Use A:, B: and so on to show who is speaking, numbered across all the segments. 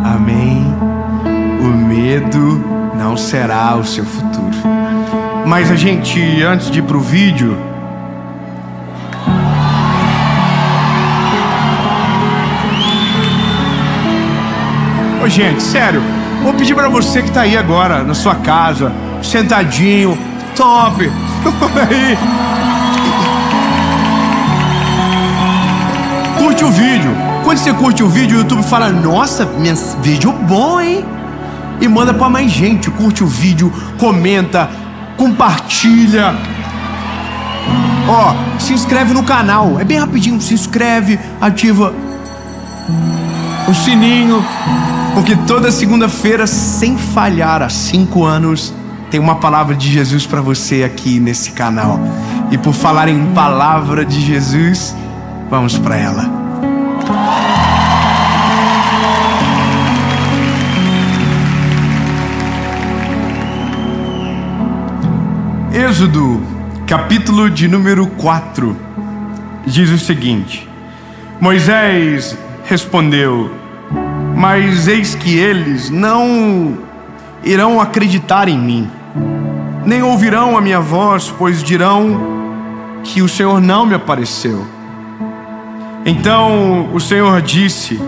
A: Amém. O medo não será o seu futuro. Mas a gente, antes de ir pro vídeo, ô gente, sério, vou pedir pra você que tá aí agora, na sua casa, sentadinho, top, aí, curte o vídeo. Quando você curte o vídeo, o YouTube fala: nossa, vídeo bom, hein? E manda pra mais gente. Curte o vídeo, comenta, compartilha. Ó, se inscreve no canal, é bem rapidinho. Se inscreve, ativa o sininho, porque toda segunda-feira, sem falhar, há 5 anos, tem uma palavra de Jesus pra você aqui nesse canal. E por falar em palavra de Jesus, vamos pra ela. Êxodo, capítulo de número 4, diz o seguinte: Moisés respondeu: mas eis que eles não irão acreditar em mim, nem ouvirão a minha voz, pois dirão que o Senhor não me apareceu. Então o Senhor disse: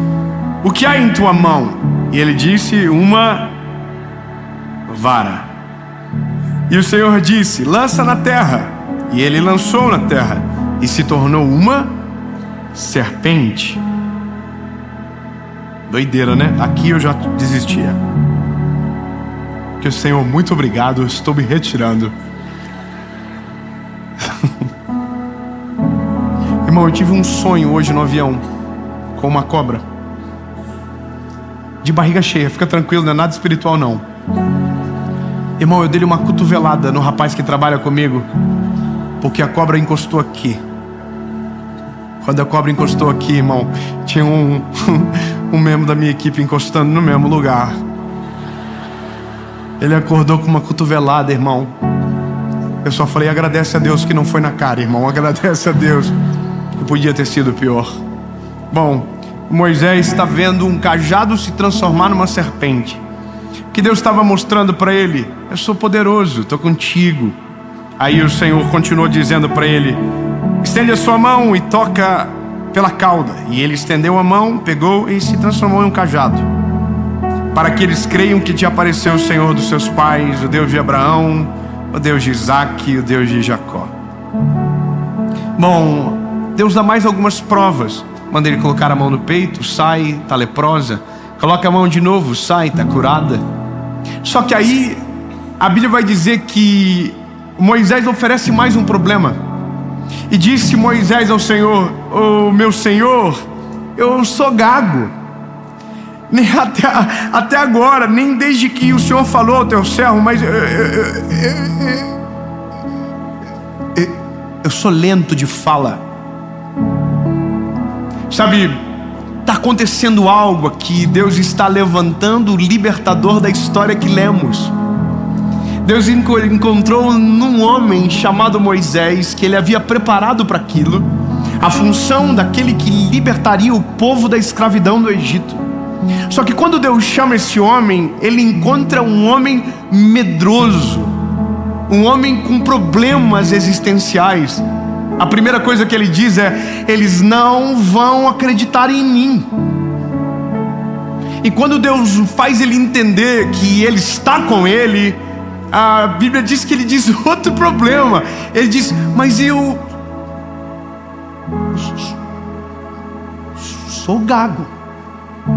A: o que há em tua mão? E ele disse: uma vara. E o Senhor disse: lança na terra. E ele lançou na terra, e se tornou uma serpente. Doideira, né? Aqui eu já desistia. Que o Senhor, muito obrigado, eu estou me retirando. Irmão, eu tive um sonho hoje no avião com uma cobra, de barriga cheia. Fica tranquilo, não é nada espiritual não. Irmão, eu dei uma cotovelada no rapaz que trabalha comigo, porque a cobra encostou aqui. Quando a cobra encostou aqui, irmão, tinha um membro da minha equipe encostando no mesmo lugar. Ele acordou com uma cotovelada, irmão. Eu só falei: agradece a Deus que não foi na cara, irmão. Agradece a Deus, que podia ter sido pior. Bom, Moisés está vendo um cajado se transformar numa serpente. Que Deus estava mostrando para ele: eu sou poderoso, estou contigo. Aí o Senhor continuou dizendo para ele: estende a sua mão e toca pela cauda. E ele estendeu a mão, pegou e se transformou em um cajado, para que eles creiam que te apareceu o Senhor dos seus pais, o Deus de Abraão, o Deus de Isaac, o Deus de Jacó. Bom, Deus dá mais algumas provas. Manda ele colocar a mão no peito, sai, está leprosa. Coloca a mão de novo, sai, está curada. Só que aí a Bíblia vai dizer que Moisés oferece mais um problema. E disse Moisés ao Senhor: ô meu Senhor, eu sou gago. Nem até agora, nem desde que o Senhor falou ao teu servo, mas eu sou lento de fala. Sabe, está acontecendo algo aqui. Deus está levantando o libertador da história que lemos. Deus encontrou num homem chamado Moisés, que ele havia preparado para aquilo, a função daquele que libertaria o povo da escravidão do Egito. Só que quando Deus chama esse homem, ele encontra um homem medroso, um homem com problemas existenciais. A primeira coisa que ele diz é: eles não vão acreditar em mim. E quando Deus faz ele entender que ele está com ele, a Bíblia diz que ele diz outro problema. Ele diz: mas eu sou gago,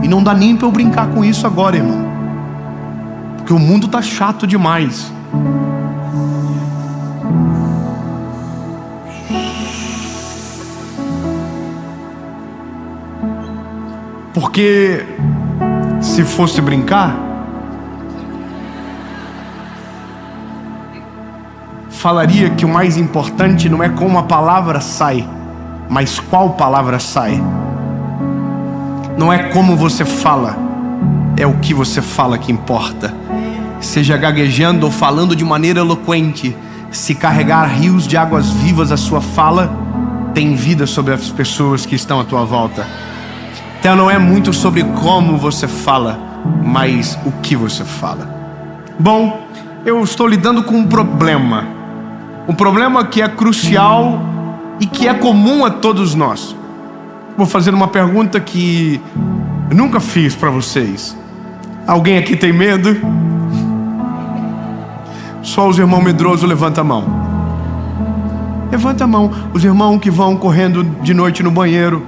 A: e não dá nem para eu brincar com isso agora, irmão, porque o mundo tá chato demais. Porque se fosse brincar, falaria que o mais importante não é como a palavra sai, mas qual palavra sai. Não é como você fala, é o que você fala que importa. Seja gaguejando ou falando de maneira eloquente, se carregar rios de águas vivas a sua fala, tem vida sobre as pessoas que estão à tua volta. Então não é muito sobre como você fala, mas o que você fala. Bom, eu estou lidando com um problema que é crucial e que é comum a todos nós. Vou fazer uma pergunta que eu nunca fiz para vocês. Alguém aqui tem medo? Só os irmãos medrosos, levanta a mão. Levanta a mão. Os irmãos que vão correndo de noite no banheiro.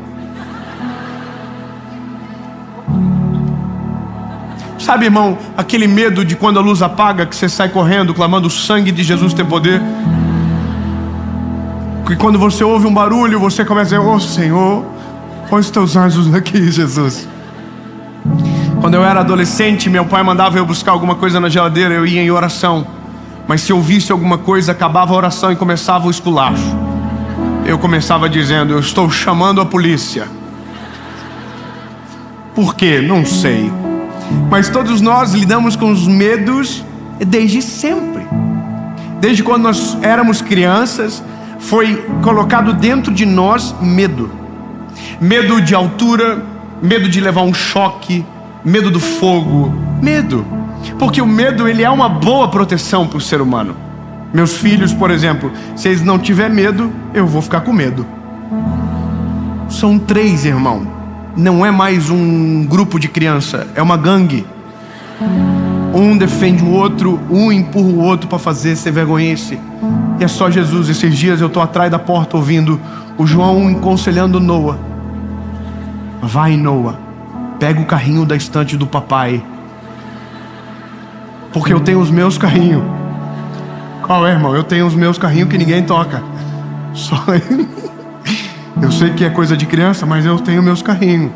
A: Sabe, irmão, aquele medo de quando a luz apaga, que você sai correndo, clamando: o sangue de Jesus tem poder. Que quando você ouve um barulho, você começa a dizer: oh Senhor, põe os teus anjos aqui, Jesus. Quando eu era adolescente, meu pai mandava eu buscar alguma coisa na geladeira, eu ia em oração. Mas se eu visse alguma coisa, acabava a oração e começava o esculacho. Eu começava dizendo: eu estou chamando a polícia. Por quê? Não sei. Mas todos nós lidamos com os medos desde sempre. Desde quando nós éramos crianças, foi colocado dentro de nós medo. Medo de altura, medo de levar um choque, medo do fogo, medo. Porque o medo, ele é uma boa proteção para o ser humano. Meus filhos, por exemplo, se eles não tiverem medo, eu vou ficar com medo. São 3, irmão. Não é mais um grupo de criança, é uma gangue. Um defende o outro, um empurra o outro para fazer ser vergonhice. E é só Jesus. Esses dias eu estou atrás da porta ouvindo o João aconselhando Noah: vai, Noah, pega o carrinho da estante do papai, porque eu tenho os meus carrinhos. Qual é, irmão? Eu tenho os meus carrinhos que ninguém toca. Só eu sei que é coisa de criança, mas eu tenho meus carrinhos,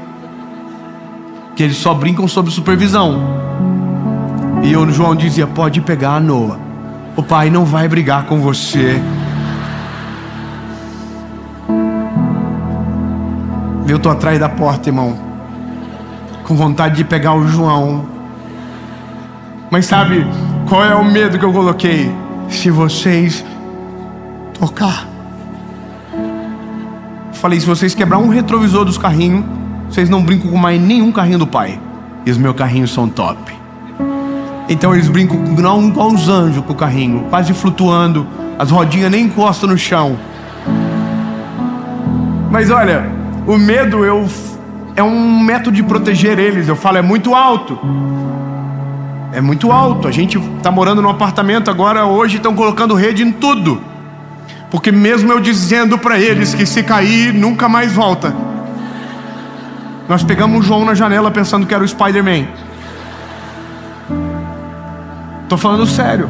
A: que eles só brincam sob supervisão. E o João dizia: pode pegar, Noah, o pai não vai brigar com você. Eu estou atrás da porta, irmão, com vontade de pegar o João. Mas sabe qual é o medo que eu coloquei? Se vocês tocar, falei, se vocês quebrar um retrovisor dos carrinhos, vocês não brincam com mais nenhum carrinho do pai. E os meus carrinhos são top. Então eles brincam não igual os anjos com o carrinho, quase flutuando, as rodinhas nem encostam no chão. Mas olha, o medo é um método de proteger eles. Eu falo, é muito alto. É muito alto. A gente está morando num apartamento agora, hoje estão colocando rede em tudo. Porque mesmo eu dizendo para eles que se cair, nunca mais volta. Nós pegamos o João na janela pensando que era o Spider-Man. Tô falando sério.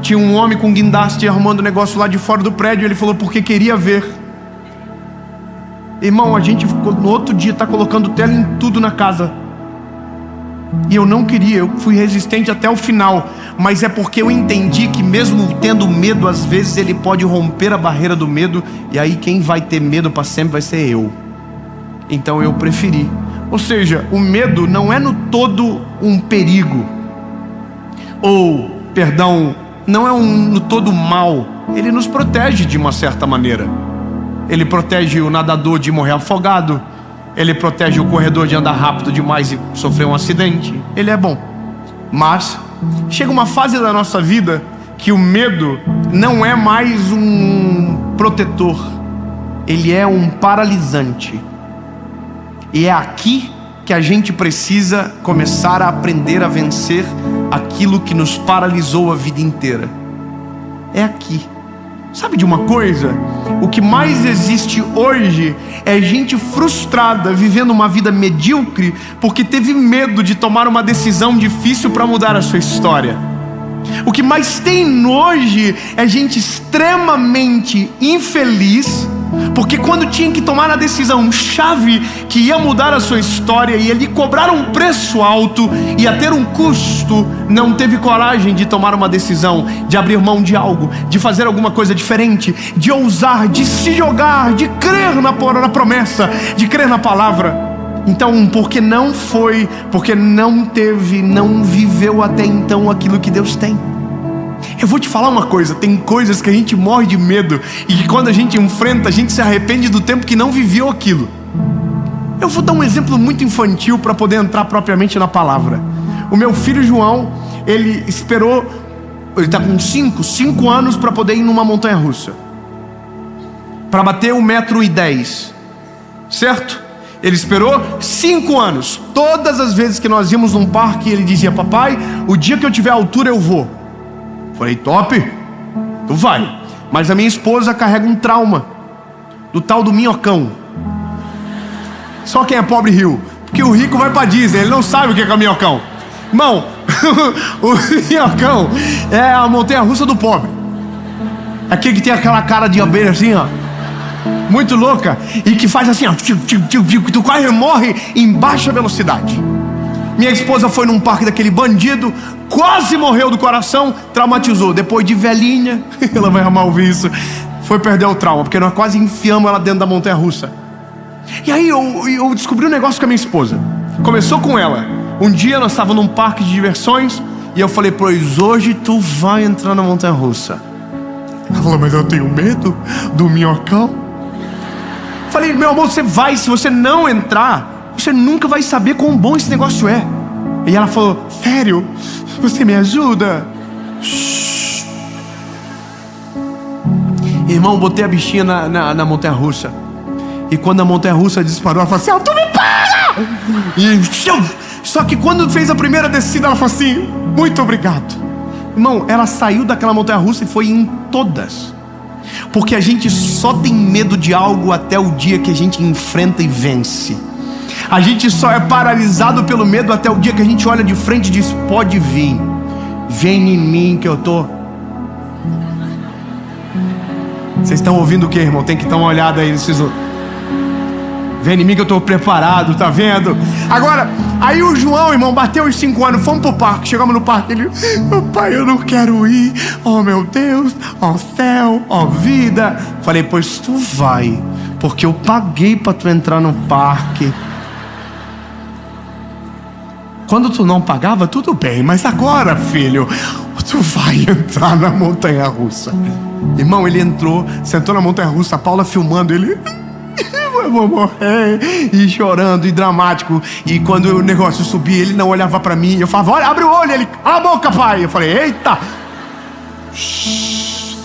A: Tinha um homem com guindaste arrumando negócio lá de fora do prédio. Ele falou porque queria ver. Irmão, a gente no outro dia tá colocando tela em tudo na casa. E eu não queria, eu fui resistente até o final. Mas é porque eu entendi que mesmo tendo medo, às vezes ele pode romper a barreira do medo. E aí quem vai ter medo para sempre vai ser eu. Então eu preferi. Ou seja, o medo não é no todo um perigo. Ou, perdão, não é no todo mal. Ele nos protege de uma certa maneira. Ele protege o nadador de morrer afogado. Ele protege o corredor de andar rápido demais e sofrer um acidente. Ele é bom. Mas chega uma fase da nossa vida que o medo não é mais um protetor. Ele é um paralisante. E é aqui que a gente precisa começar a aprender a vencer aquilo que nos paralisou a vida inteira. É aqui. Sabe de uma coisa? O que mais existe hoje é gente frustrada, vivendo uma vida medíocre, porque teve medo de tomar uma decisão difícil para mudar a sua história. O que mais tem hoje é gente extremamente infeliz, porque quando tinha que tomar a decisão chave que ia mudar a sua história, ia lhe cobrar um preço alto, ia ter um custo, não teve coragem de tomar uma decisão, de abrir mão de algo, de fazer alguma coisa diferente, de ousar, de se jogar, de crer na promessa, de crer na palavra. Então, porque não foi, porque não teve, não viveu até então aquilo que Deus tem. Eu vou te falar uma coisa, tem coisas que a gente morre de medo e que quando a gente enfrenta, a gente se arrepende do tempo que não viveu aquilo. Eu vou dar um exemplo muito infantil para poder entrar propriamente na palavra. O meu filho João, ele está com 5 anos para poder ir numa montanha russa, para bater 1,10 m, certo? Ele esperou 5 anos. Todas as vezes que nós íamos num parque, ele dizia: papai, o dia que eu tiver altura eu vou. Falei: top, tu vai. Mas a minha esposa carrega um trauma do tal do minhocão. Só quem é pobre riu, porque o rico vai pra Disney, ele não sabe o que é minhocão. Irmão, o minhocão é a montanha-russa do pobre. Aquele que tem aquela cara de abelha assim, ó, muito louca, e que faz assim, ó, que tu quase morre em baixa velocidade. Minha esposa foi num parque daquele bandido, quase morreu do coração, traumatizou. Depois de velhinha, ela vai amar ouvir isso, foi perder o trauma, porque nós quase enfiamos ela dentro da montanha-russa. E aí eu descobri um negócio com a minha esposa. Começou com ela. Um dia nós estávamos num parque de diversões e eu falei: pois hoje tu vai entrar na montanha-russa. Ela falou: mas eu tenho medo do minhocão. Falei: meu amor, você vai. Se você não entrar, você nunca vai saber quão bom esse negócio é. E ela falou: sério? Você me ajuda? Shhh. Irmão, botei a bichinha na montanha-russa. E quando a montanha-russa disparou, ela falou assim: tu me para! Só que quando fez a primeira descida, ela falou assim: muito obrigado. Irmão, ela saiu daquela montanha-russa e foi em todas. Porque a gente só tem medo de algo até o dia que a gente enfrenta e vence. A gente só é paralisado pelo medo até o dia que a gente olha de frente e diz: pode vir, vem em mim que eu tô. Vocês estão ouvindo o que, irmão? Tem que dar uma olhada aí nesses... Vem em mim que eu estou preparado, tá vendo? Agora, aí o João, irmão, bateu os 5 anos, fomos pro parque. Chegamos no parque, ele: papai, eu não quero ir. Oh meu Deus, ó céu, ó vida. Falei: pois tu vai, porque eu paguei para tu entrar no parque. Quando tu não pagava, tudo bem, mas agora, filho, tu vai entrar na montanha-russa. Irmão, ele entrou, sentou na montanha-russa, a Paula filmando ele: eu vou morrer, e chorando, e dramático. E quando o negócio subia, ele não olhava pra mim. Eu falava: olha, abre o olho. Ele: cala a boca, pai. Eu falei: eita. Shhh.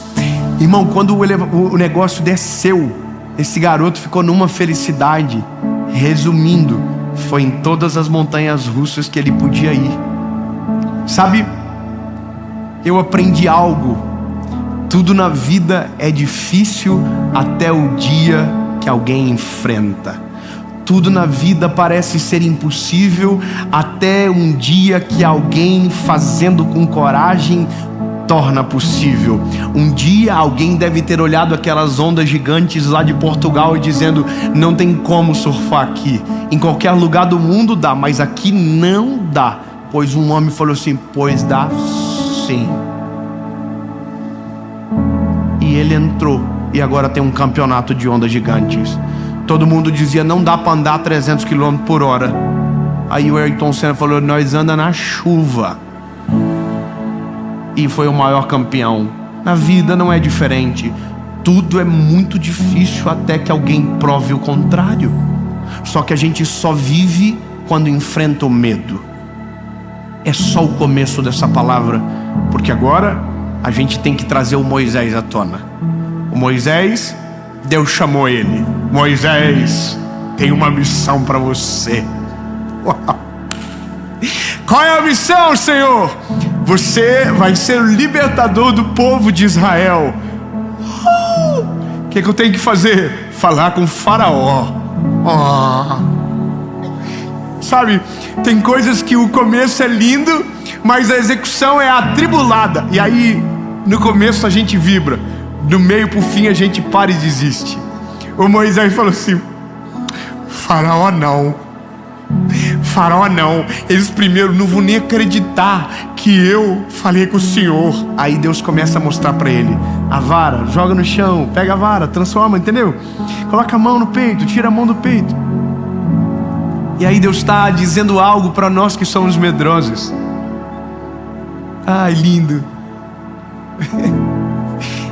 A: Irmão, quando o negócio desceu, esse garoto ficou numa felicidade. Resumindo, foi em todas as montanhas russas que ele podia ir. Sabe, eu aprendi algo: tudo na vida é difícil até o dia que alguém enfrenta. Tudo na vida parece ser impossível até um dia que alguém, fazendo com coragem, torna possível. Um dia alguém deve ter olhado aquelas ondas gigantes lá de Portugal e dizendo: não tem como surfar aqui. Em qualquer lugar do mundo dá, mas aqui não dá. Pois um homem falou assim: pois dá sim. E ele entrou. E agora tem um campeonato de ondas gigantes. Todo mundo dizia: não dá para andar 300 km por hora. Aí o Ayrton Senna falou: nós anda na chuva. E foi o maior campeão. Na vida não é diferente. Tudo é muito difícil até que alguém prove o contrário. Só que a gente só vive quando enfrenta o medo. É só o começo dessa palavra. Porque agora a gente tem que trazer o Moisés à tona. O Moisés, Deus chamou ele: Moisés, tem uma missão para você. Uau. Qual é a missão, Senhor? Você vai ser o libertador do povo de Israel. O que eu tenho que fazer? Falar com o faraó. Sabe, tem coisas que o começo é lindo, mas a execução é atribulada. E aí, no começo a gente vibra, do meio pro fim a gente para e desiste. O Moisés falou assim: faraó não. Faraó não. Eles primeiro não vão nem acreditar que eu falei com o Senhor. Aí Deus começa a mostrar para ele a vara, joga no chão, pega a vara, transforma, entendeu? Coloca a mão no peito, tira a mão do peito. E aí Deus está dizendo algo para nós que somos medrosos. Ai, lindo.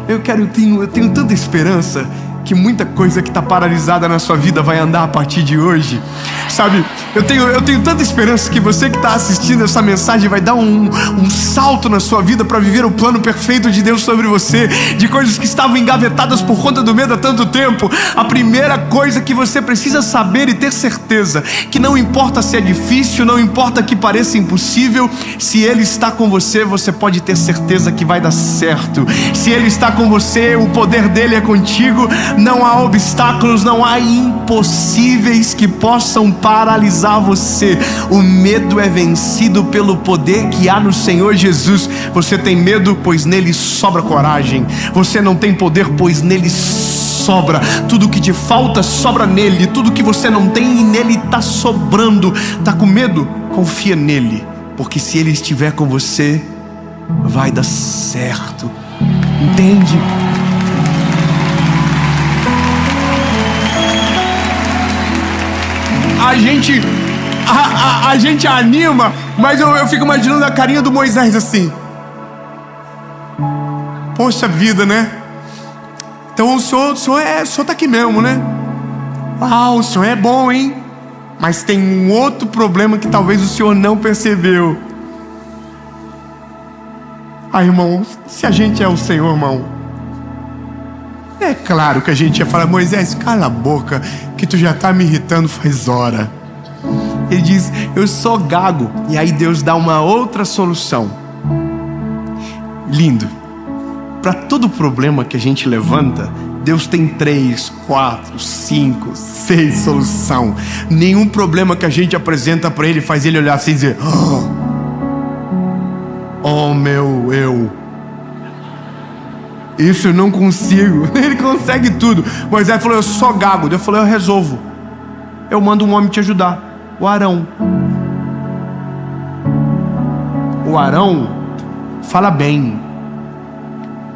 A: Eu tenho tanta esperança que muita coisa que está paralisada na sua vida vai andar a partir de hoje. Sabe, eu tenho tanta esperança que você que está assistindo essa mensagem vai dar um salto na sua vida para viver o plano perfeito de Deus sobre você, de coisas que estavam engavetadas por conta do medo há tanto tempo. A primeira coisa que você precisa saber e ter certeza, que não importa se é difícil, não importa que pareça impossível, se Ele está com você, você pode ter certeza que vai dar certo. Se Ele está com você, o poder dele é contigo. Não há obstáculos, não há impossíveis que possam paralisar você. O medo é vencido pelo poder que há no Senhor Jesus. Você tem medo, pois nele sobra coragem. Você não tem poder, pois nele sobra. Tudo que te falta sobra nele. Tudo que você não tem, nele está sobrando. Está com medo? Confia nele, porque se ele estiver com você, vai dar certo. Entende? A gente anima, mas eu fico imaginando a carinha do Moisés assim. Poxa vida, né? Então o senhor tá aqui mesmo, né? O senhor é bom, hein? Mas tem um outro problema que talvez o senhor não percebeu. Irmão, se a gente é o Senhor, irmão, é claro que a gente ia falar: Moisés, cala a boca, que tu já tá me irritando faz hora. Ele diz: eu sou gago. E aí Deus dá uma outra solução. Lindo. Para todo problema que a gente levanta, Deus tem 3, 4, 5, 6 soluções. Nenhum problema que a gente apresenta para Ele faz Ele olhar assim e dizer: oh meu eu, isso eu não consigo. Ele consegue tudo. Moisés falou: eu sou gago. Eu falei: eu resolvo. Eu mando um homem te ajudar, o Arão. O Arão fala bem.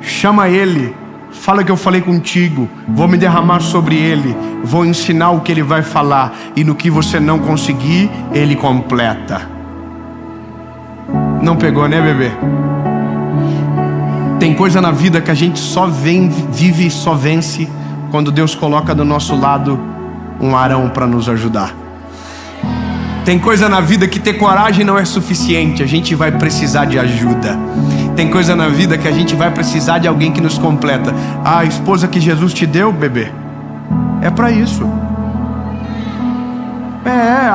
A: Chama ele, fala que eu falei contigo. Vou me derramar sobre ele, vou ensinar o que ele vai falar, e no que você não conseguir, ele completa. Não pegou, né, bebê? Tem coisa na vida que a gente só vive e só vence quando Deus coloca do nosso lado um Arão para nos ajudar. Tem coisa na vida que ter coragem não é suficiente, a gente vai precisar de ajuda. Tem coisa na vida que a gente vai precisar de alguém que nos completa. A esposa que Jesus te deu, bebê, é para isso.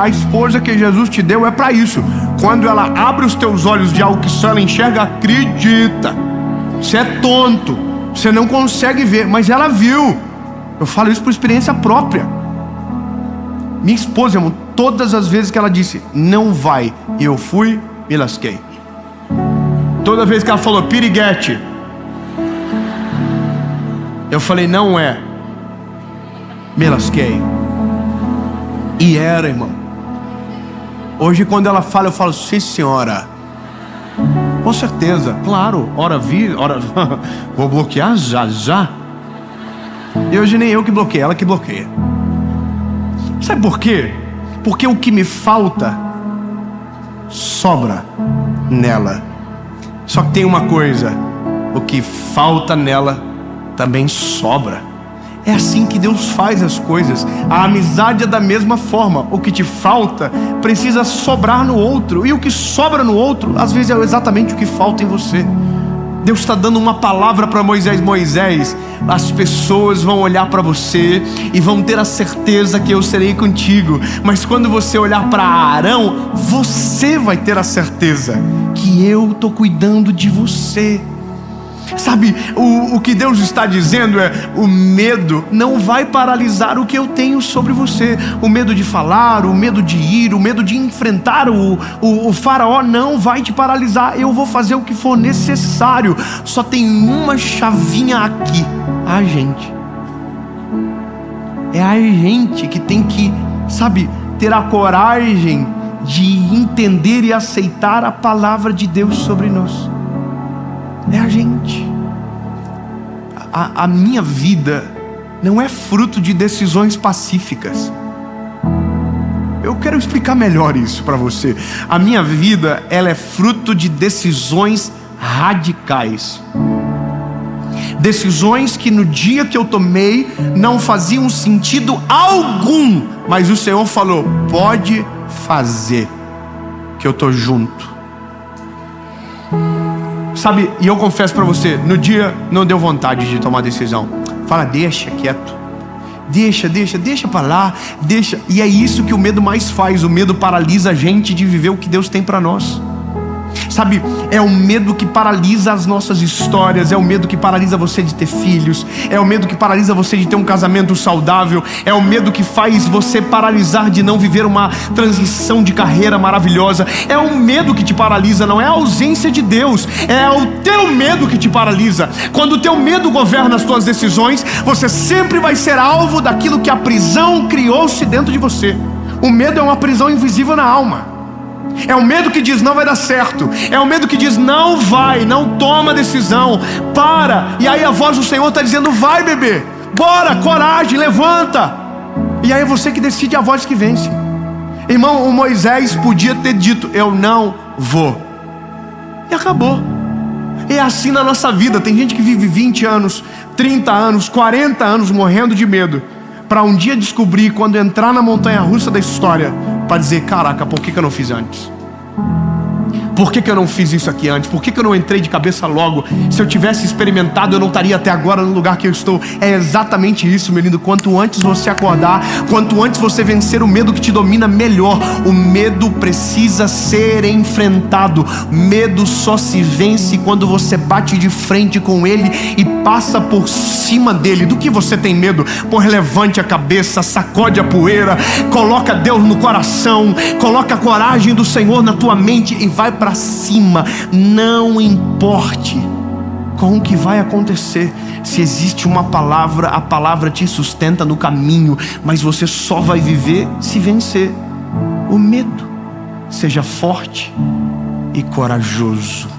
A: A esposa que Jesus te deu é para isso. Quando ela abre os teus olhos de algo que só ela enxerga, acredita. Você é tonto, você não consegue ver, mas ela viu. Eu falo isso por experiência própria. Minha esposa, irmão, todas as vezes que ela disse não vai e eu fui, me lasquei. Toda vez que ela falou piriguete, eu falei não é, me lasquei. E era, irmão. Hoje quando ela fala, eu falo: sim senhora, com certeza, claro, hora vou bloquear já. E hoje nem eu que bloqueei, ela que bloqueia. Sabe por quê? Porque o que me falta sobra nela. Só que tem uma coisa: o que falta nela também sobra. É assim que Deus faz as coisas. A amizade é da mesma forma. O que te falta precisa sobrar no outro, e o que sobra no outro às vezes é exatamente o que falta em você. Deus está dando uma palavra para Moisés: Moisés, as pessoas vão olhar para você e vão ter a certeza que eu serei contigo. Mas quando você olhar para Arão, você vai ter a certeza que eu estou cuidando de você. Sabe, o que Deus está dizendo é: o medo não vai paralisar o que eu tenho sobre você. O medo de falar, o medo de ir, o medo de enfrentar o faraó não vai te paralisar. Eu vou fazer o que for necessário. Só tem uma chavinha aqui: a gente. É a gente que tem que, sabe, ter a coragem de entender e aceitar a palavra de Deus sobre nós. É a gente. A minha vida não é fruto de decisões pacíficas. Eu quero explicar melhor isso para você. A minha vida, ela é fruto de decisões radicais. decisões que no dia que eu tomei não faziam sentido algum, mas o Senhor falou: pode fazer, que eu estou junto. Sabe, e eu confesso para você, no dia não deu vontade de tomar decisão. Fala, deixa quieto, deixa para lá, deixa. E é isso que o medo mais faz. O medo paralisa a gente de viver o que Deus tem para nós. Sabe, é o medo que paralisa as nossas histórias, é o medo que paralisa você de ter filhos, é o medo que paralisa você de ter um casamento saudável, é o medo que faz você paralisar de não viver uma transição de carreira maravilhosa. É o medo que te paralisa, não é a ausência de Deus, é o teu medo que te paralisa. Quando o teu medo governa as tuas decisões, você sempre vai ser alvo daquilo que a prisão criou-se dentro de você. O medo é uma prisão invisível na alma. É o medo que diz não vai dar certo, é o medo que diz não vai, não toma decisão, para. E aí a voz do Senhor está dizendo: vai, bebê, bora, coragem, levanta. E aí é você que decide, a voz que vence. Irmão, o Moisés podia ter dito: eu não vou, e acabou. É assim na nossa vida. Tem gente que vive 20 anos, 30 anos, 40 anos morrendo de medo, para um dia descobrir, quando entrar na montanha-russa da história, para dizer: caraca, por que eu não fiz antes? Por que eu não fiz isso aqui antes? Por que eu não entrei de cabeça logo? Se eu tivesse experimentado, eu não estaria até agora no lugar que eu estou. É exatamente isso, meu lindo. Quanto antes você acordar, quanto antes você vencer o medo que te domina, melhor. O medo precisa ser enfrentado. Medo só se vence quando você bate de frente com ele e passa por cima dele. Do que você tem medo? Pois levante a cabeça, sacode a poeira, coloca Deus no coração, coloca a coragem do Senhor na tua mente e vai para cima. Não importe com o que vai acontecer. Se existe uma palavra, a palavra te sustenta no caminho, mas você só vai viver se vencer o medo. Seja forte e corajoso.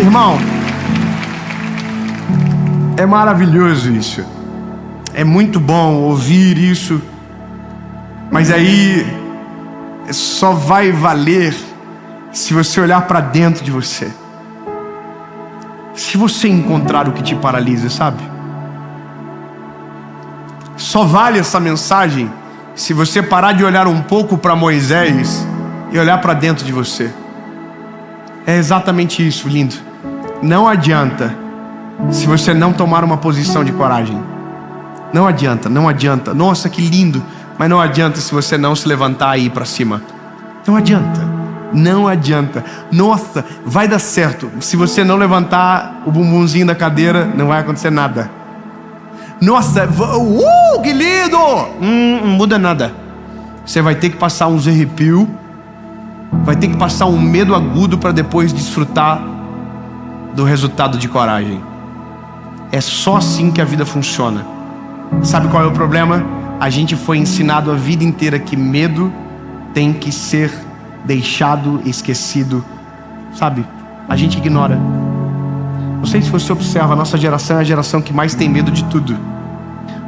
A: Irmão, é maravilhoso isso. É muito bom ouvir isso. Mas aí só vai valer se você olhar para dentro de você. Se você encontrar o que te paralisa, sabe? Só vale essa mensagem se você parar de olhar um pouco para Moisés e olhar para dentro de você. É exatamente isso, lindo. Não adianta se você não tomar uma posição de coragem. Não adianta, não adianta. Nossa, que lindo. Mas não adianta se você não se levantar e ir para cima. Não adianta, não adianta. Nossa, vai dar certo. Se você não levantar o bumbumzinho da cadeira, não vai acontecer nada. Nossa, que lindo. Não muda nada. Você vai ter que passar uns arrepios, vai ter que passar um medo agudo para depois desfrutar do resultado de coragem. É só assim que a vida funciona. Sabe qual é o problema? A gente foi ensinado a vida inteira que medo tem que ser deixado, esquecido. Sabe? A gente ignora. Não sei se você observa, a nossa geração é a geração que mais tem medo de tudo.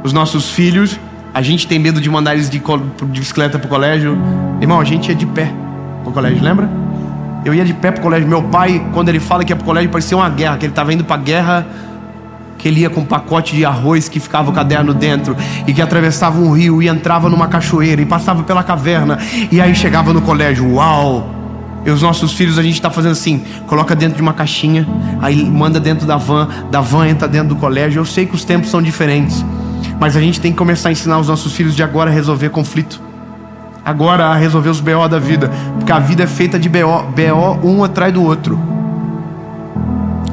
A: Os nossos filhos, a gente tem medo de mandar eles de bicicleta pro colégio. Irmão, a gente ia de pé pro colégio, lembra? Eu ia de pé pro colégio. Meu pai, quando ele fala que ia pro colégio, parecia uma guerra, que ele estava indo pra guerra, que ele ia com um pacote de arroz que ficava o caderno dentro, e que atravessava um rio e entrava numa cachoeira e passava pela caverna, e aí chegava no colégio. Uau! E os nossos filhos, a gente está fazendo assim: coloca dentro de uma caixinha, aí manda dentro da van entra dentro do colégio. Eu sei que os tempos são diferentes, mas a gente tem que começar a ensinar os nossos filhos de agora a resolver conflito, agora a resolver os BO da vida, porque a vida é feita de BO um atrás do outro.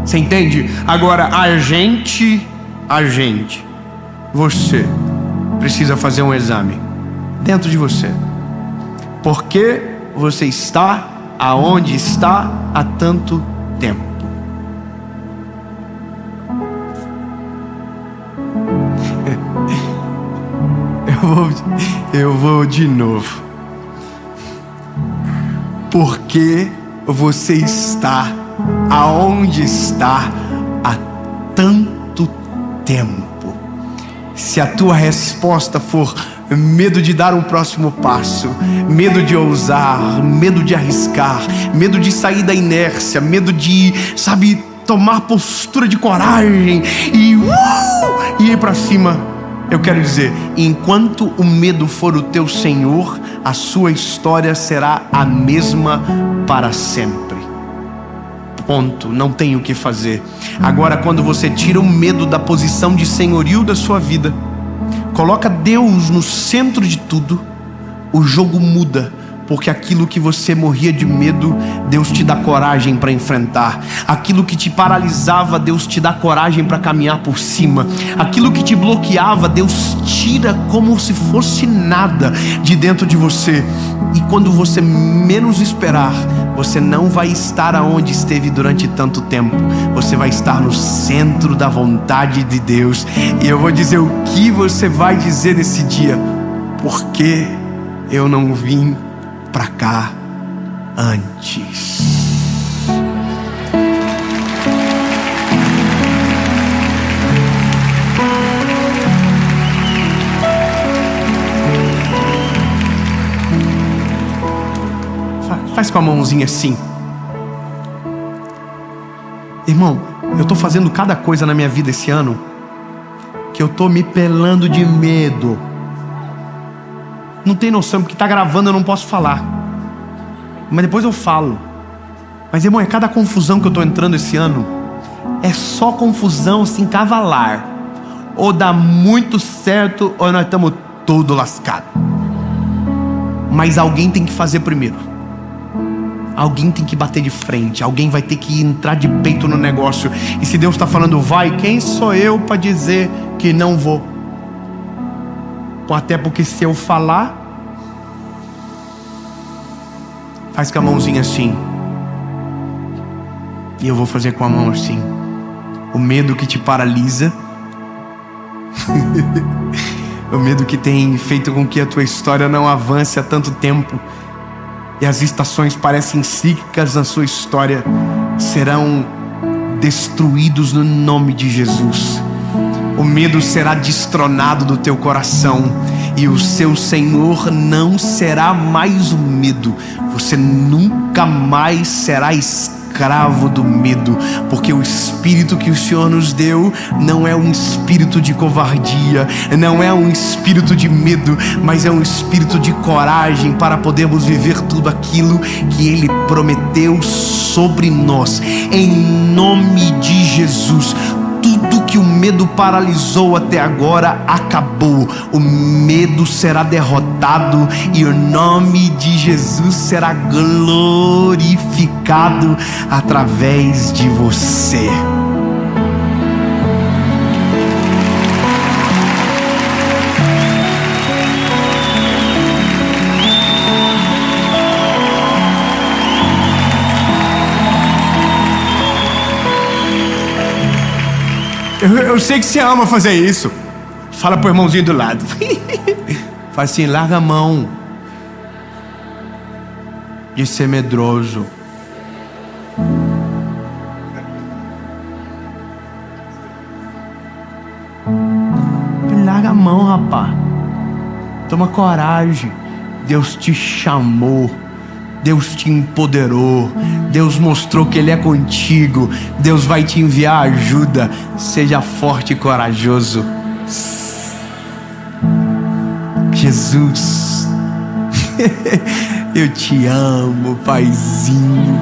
A: Você entende? Agora você precisa fazer um exame dentro de você. Por que você está aonde está há tanto tempo? Eu vou de novo. Por que você está aonde está há tanto tempo? Se a tua resposta for medo de dar um próximo passo, medo de ousar, medo de arriscar, medo de sair da inércia, medo de, tomar postura de coragem e ir para cima. Eu quero dizer, enquanto o medo for o teu senhor, a sua história será a mesma para sempre. Ponto, não tem o que fazer. Agora, quando você tira o medo da posição de senhorio da sua vida, coloca Deus no centro de tudo, o jogo muda. Porque aquilo que você morria de medo, Deus te dá coragem para enfrentar. Aquilo que te paralisava, Deus te dá coragem para caminhar por cima. Aquilo que te bloqueava, Deus tira como se fosse nada de dentro de você. E quando você menos esperar, você não vai estar aonde esteve durante tanto tempo. Você vai estar no centro da vontade de Deus. E eu vou dizer o que você vai dizer nesse dia: porque eu não vim para cá antes. Faz com a mãozinha assim. Irmão, eu tô fazendo cada coisa na minha vida esse ano que eu tô me pelando de medo. Não tem noção, porque tá gravando, eu não posso falar. Mas depois eu falo. Mas, irmão, é cada confusão que eu tô entrando esse ano. É só confusão assim, cavalar. Ou dá muito certo, ou nós estamos todo lascados. Mas alguém tem que fazer primeiro. Alguém tem que bater de frente. Alguém vai ter que entrar de peito no negócio. E se Deus está falando vai, quem sou eu para dizer que não vou? Até porque se eu falar, faz com a mãozinha assim. E eu vou fazer com a mão assim. O medo que te paralisa. O medo que tem feito com que a tua história não avance há tanto tempo. E as estações parecem cíclicas na sua história, serão destruídos no nome de Jesus. O medo será destronado do teu coração. E o seu Senhor não será mais o medo. Você nunca mais será escravo do medo. Porque o espírito que o Senhor nos deu não é um espírito de covardia, não é um espírito de medo, mas é um espírito de coragem para podermos viver tudo aquilo que Ele prometeu sobre nós. Em nome de Jesus. Tudo que o medo paralisou até agora acabou. O medo será derrotado e o nome de Jesus será glorificado através de você. Eu sei que você ama fazer isso. Fala pro irmãozinho do lado. Fala assim, larga a mão de ser medroso. Larga a mão, rapaz. Toma coragem. Deus te chamou. Deus te empoderou. Deus mostrou que Ele é contigo. Deus vai te enviar ajuda. Seja forte e corajoso. Jesus, eu te amo, Paizinho.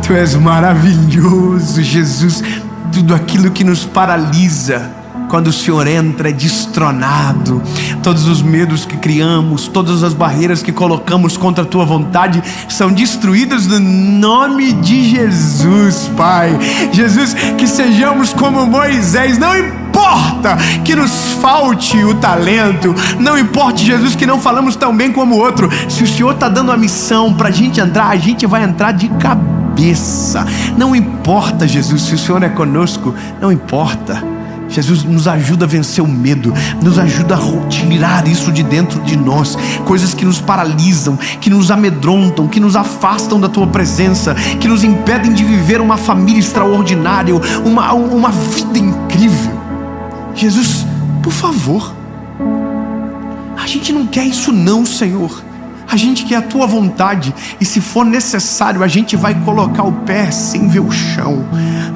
A: Tu és maravilhoso, Jesus. Tudo aquilo que nos paralisa, quando o Senhor entra, é destronado. Todos os medos que criamos, todas as barreiras que colocamos contra a Tua vontade são destruídas no nome de Jesus, Pai. Jesus, que sejamos como Moisés. Não importa que nos falte o talento, não importa, Jesus, que não falamos tão bem como o outro. Se o Senhor está dando a missão para a gente entrar, a gente vai entrar de cabeça. Não importa, Jesus, se o Senhor é conosco, não importa. Jesus, nos ajuda a vencer o medo, nos ajuda a tirar isso de dentro de nós, coisas que nos paralisam, que nos amedrontam, que nos afastam da Tua presença, que nos impedem de viver uma família extraordinária, uma vida incrível. Jesus, por favor, A gente não quer isso não, Senhor. A gente quer a Tua vontade. E se for necessário, a gente vai colocar o pé sem ver o chão.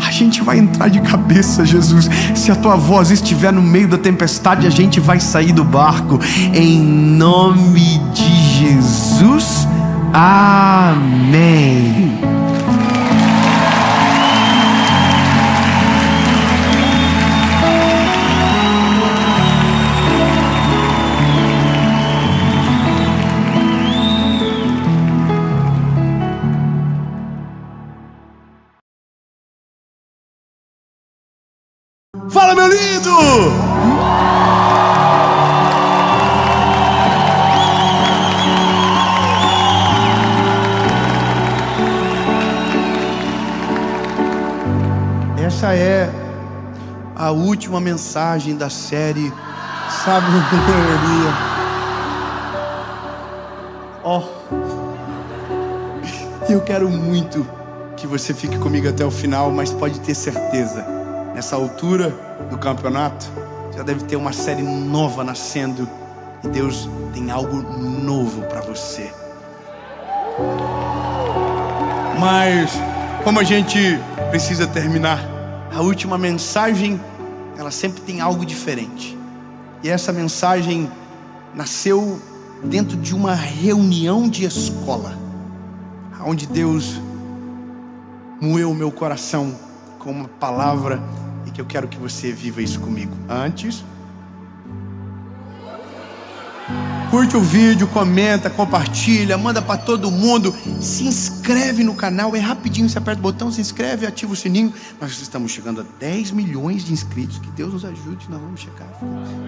A: A gente vai entrar de cabeça, Jesus. Se a Tua voz estiver no meio da tempestade, a gente vai sair do barco. Em nome de Jesus. Amém. Fala, meu lindo! Essa é a última mensagem da série Sabedoria. Eu quero muito que você fique comigo até o final, mas pode ter certeza, nessa altura do campeonato, já deve ter uma série nova nascendo e Deus tem algo novo para você. Mas como a gente precisa terminar, a última mensagem, ela sempre tem algo diferente. E essa mensagem nasceu dentro de uma reunião de escola, onde Deus moeu o meu coração com uma palavra, e que eu quero que você viva isso comigo. Antes, curte o vídeo, comenta, compartilha, manda para todo mundo, se inscreve no canal, é rapidinho, você aperta o botão, se inscreve, ativa o sininho. Nós estamos chegando a 10 milhões de inscritos, que Deus nos ajude, nós vamos chegar.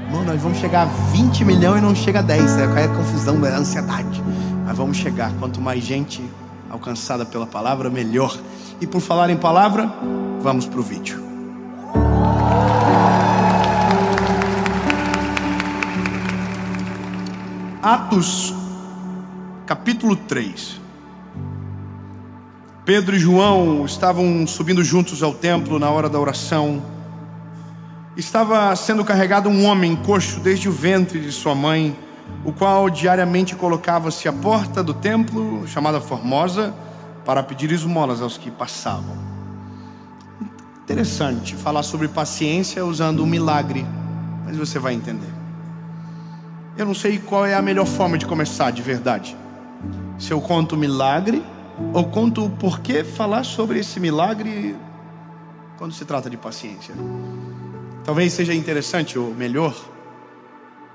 A: Irmão, nós vamos chegar a 20 milhões e não chega a 10, é confusão, é ansiedade. Mas vamos chegar, quanto mais gente alcançada pela palavra, melhor. E por falar em palavra, vamos para o vídeo. Atos, capítulo 3. Pedro e João estavam subindo juntos ao templo na hora da oração. Estava sendo carregado um homem coxo desde o ventre de sua mãe, o qual diariamente colocava-se à porta do templo, chamada Formosa, para pedir esmolas aos que passavam. Interessante falar sobre paciência usando um milagre, mas você vai entender. Eu não sei qual é a melhor forma de começar de verdade. Se eu conto o milagre ou conto o porquê falar sobre esse milagre quando se trata de paciência. Talvez seja interessante ou melhor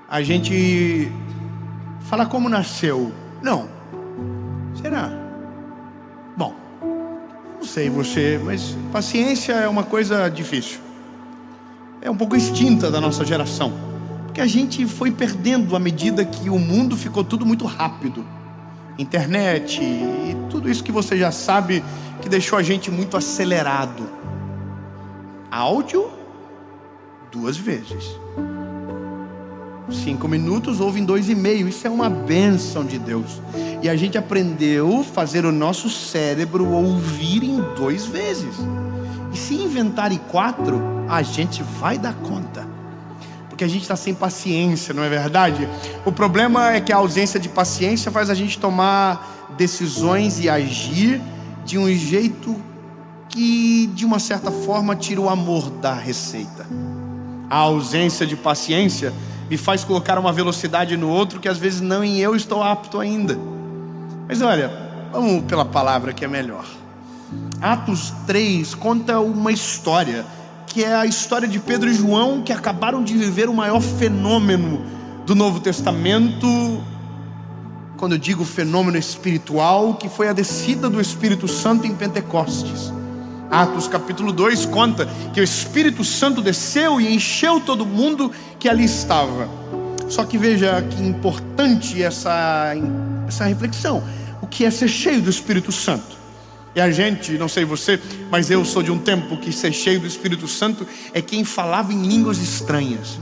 A: a gente falar como nasceu. Não. Será? Bom, não sei você, mas paciência é uma coisa difícil. É um pouco extinta da nossa geração, porque a gente foi perdendo à medida que o mundo ficou tudo muito rápido. Internet e tudo isso que você já sabe, que deixou a gente muito acelerado. Áudio, 2 vezes. 5 minutos ouve em 2,5. Isso é uma bênção de Deus. E a gente aprendeu a fazer o nosso cérebro ouvir em 2 vezes. E se inventarem 4, a gente vai dar conta. Porque a gente está sem paciência, não é verdade? O problema é que a ausência de paciência faz a gente tomar decisões e agir de um jeito que, de uma certa forma, tira o amor da receita. A ausência de paciência me faz colocar uma velocidade no outro que às vezes nem eu estou apto ainda. Mas olha, vamos pela palavra que é melhor. Atos 3 conta uma história, que é a história de Pedro e João, que acabaram de viver o maior fenômeno do Novo Testamento. Quando eu digo fenômeno espiritual, que foi a descida do Espírito Santo em Pentecostes. Atos capítulo 2 conta que o Espírito Santo desceu e encheu todo mundo que ali estava. Só que veja que importante essa reflexão. O que é ser cheio do Espírito Santo? E a gente, não sei você, mas eu sou de um tempo que ser cheio do Espírito Santo é quem falava em línguas estranhas.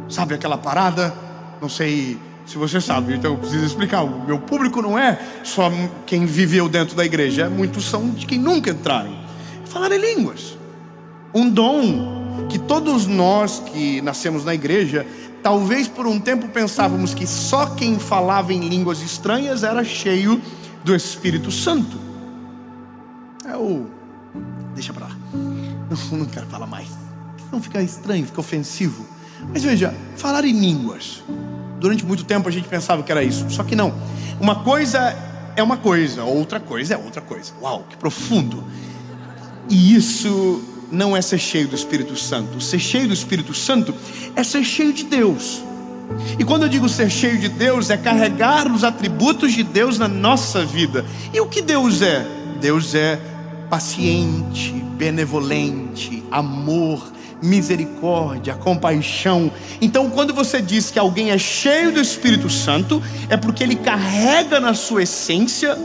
A: Sabe aquela parada? Não sei se você sabe, então eu preciso explicar. O meu público não é só quem viveu dentro da igreja, muitos são de quem nunca entraram. Falar em línguas, um dom que todos nós que nascemos na igreja talvez por um tempo pensávamos que só quem falava em línguas estranhas era cheio do Espírito Santo. Deixa pra lá, não quero falar mais, não fica estranho, fica ofensivo. Mas veja, falar em línguas, durante muito tempo a gente pensava que era isso, só que não. Uma coisa é uma coisa, outra coisa é outra coisa. Uau, que profundo. E isso não é ser cheio do Espírito Santo. Ser cheio do Espírito Santo é ser cheio de Deus. E quando eu digo ser cheio de Deus, é carregar os atributos de Deus na nossa vida. E o que Deus é? Deus é paciente, benevolente, amor, misericórdia, compaixão. Então quando você diz que alguém é cheio do Espírito Santo, é porque ele carrega na sua essência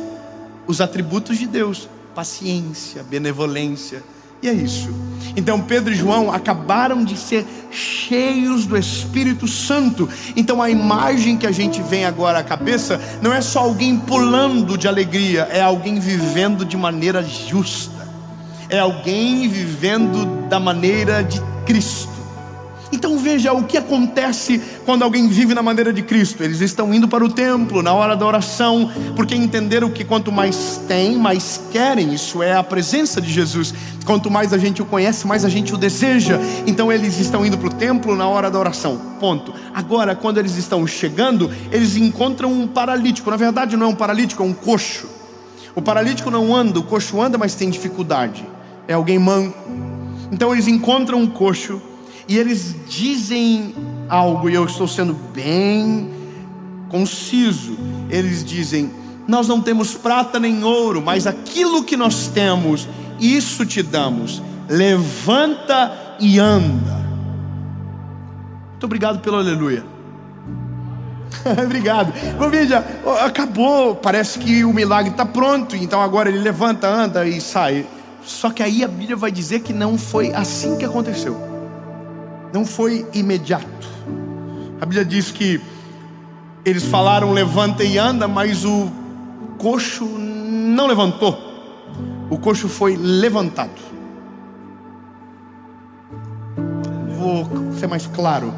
A: os atributos de Deus: paciência, benevolência. E é isso. Então Pedro e João acabaram de ser cheios do Espírito Santo. Então a imagem que a gente vem agora à cabeça não é só alguém pulando de alegria, é alguém vivendo de maneira justa, é alguém vivendo da maneira de Cristo. Então veja o que acontece quando alguém vive na maneira de Cristo. Eles estão indo para o templo na hora da oração, porque entenderam que quanto mais tem, mais querem. Isso é a presença de Jesus. Quanto mais a gente o conhece, mais a gente o deseja. Então eles estão indo para o templo na hora da oração, ponto. Agora, quando eles estão chegando, eles encontram um paralítico. Na verdade não é um paralítico, é um coxo. O paralítico não anda, o coxo anda, mas tem dificuldade. É alguém manco. Então eles encontram um coxo e eles dizem algo, e eu estou sendo bem conciso. Eles dizem: nós não temos prata nem ouro, mas aquilo que nós temos, isso te damos. Levanta e anda. Muito obrigado pelo aleluia. Obrigado. Bom, veja, acabou, parece que o milagre está pronto. Então agora ele levanta, anda e sai. Só que aí a Bíblia vai dizer que não foi assim que aconteceu. Não foi imediato. A Bíblia diz que eles falaram levanta e anda, mas o coxo não levantou. O coxo foi levantado. Vou ser mais claro.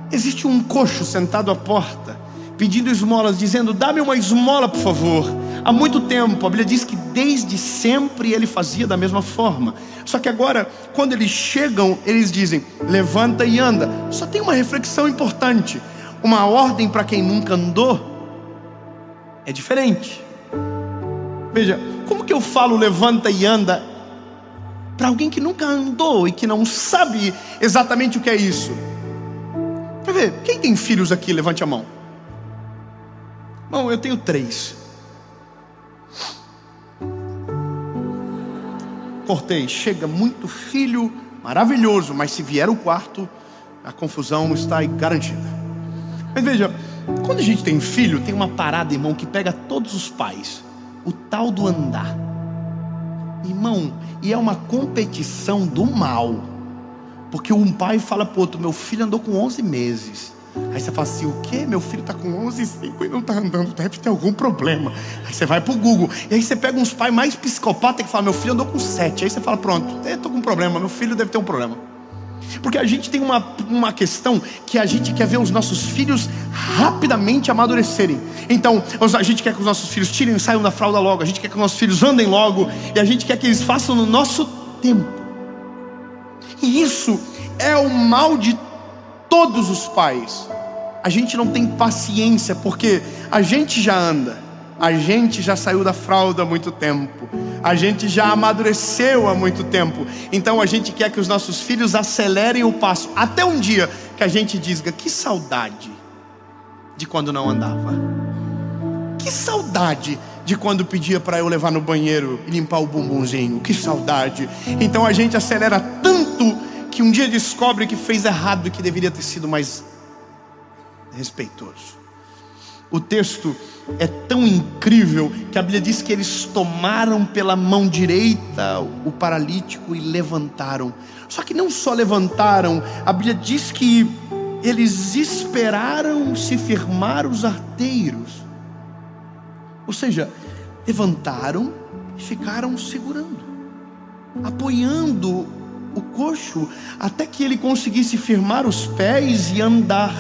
A: Existe um coxo sentado à porta, pedindo esmolas, dizendo: dá-me uma esmola, por favor. Há muito tempo, a Bíblia diz que desde sempre ele fazia da mesma forma. Só que agora, quando eles chegam, eles dizem: levanta e anda. Só tem uma reflexão importante. Uma ordem para quem nunca andou é diferente. Veja, como que eu falo levanta e anda para alguém que nunca andou e que não sabe exatamente o que é isso? Quer ver, quem tem filhos aqui? Levante a mão. Bom, eu tenho 3. Cortei, chega muito filho, maravilhoso, mas se vier o quarto, a confusão está garantida. Mas veja, quando a gente tem filho, tem uma parada, irmão, que pega todos os pais: o tal do andar. Irmão, e é uma competição do mal, porque um pai fala pro outro: meu filho andou com 11 meses. Aí você fala assim: o quê? Meu filho está com 11,5 e não está andando, deve ter algum problema. Aí você vai pro Google, e aí você pega uns pais mais psicopatas que falam: meu filho andou com 7. Aí você fala: pronto, eu estou com um problema, meu filho deve ter um problema. Porque a gente tem uma questão que a gente quer ver os nossos filhos rapidamente amadurecerem. Então a gente quer que os nossos filhos tirem e saiam da fralda logo. A gente quer que os nossos filhos andem logo. E a gente quer que eles façam no nosso tempo. E isso é o mal de todos os pais. A gente não tem paciência, porque a gente já anda, a gente já saiu da fralda há muito tempo, a gente já amadureceu há muito tempo. Então a gente quer que os nossos filhos acelerem o passo, até um dia que a gente diga: que saudade de quando não andava, que saudade de quando pedia para eu levar no banheiro e limpar o bumbumzinho, que saudade. Então a gente acelera tanto que um dia descobre que fez errado e que deveria ter sido mais respeitoso. O texto é tão incrível que a Bíblia diz que eles tomaram pela mão direita o paralítico e levantaram. Só que não só levantaram, a Bíblia diz que eles esperaram se firmar os arteiros. Ou seja, levantaram e ficaram segurando, apoiando o coxo, até que ele conseguisse firmar os pés e andar.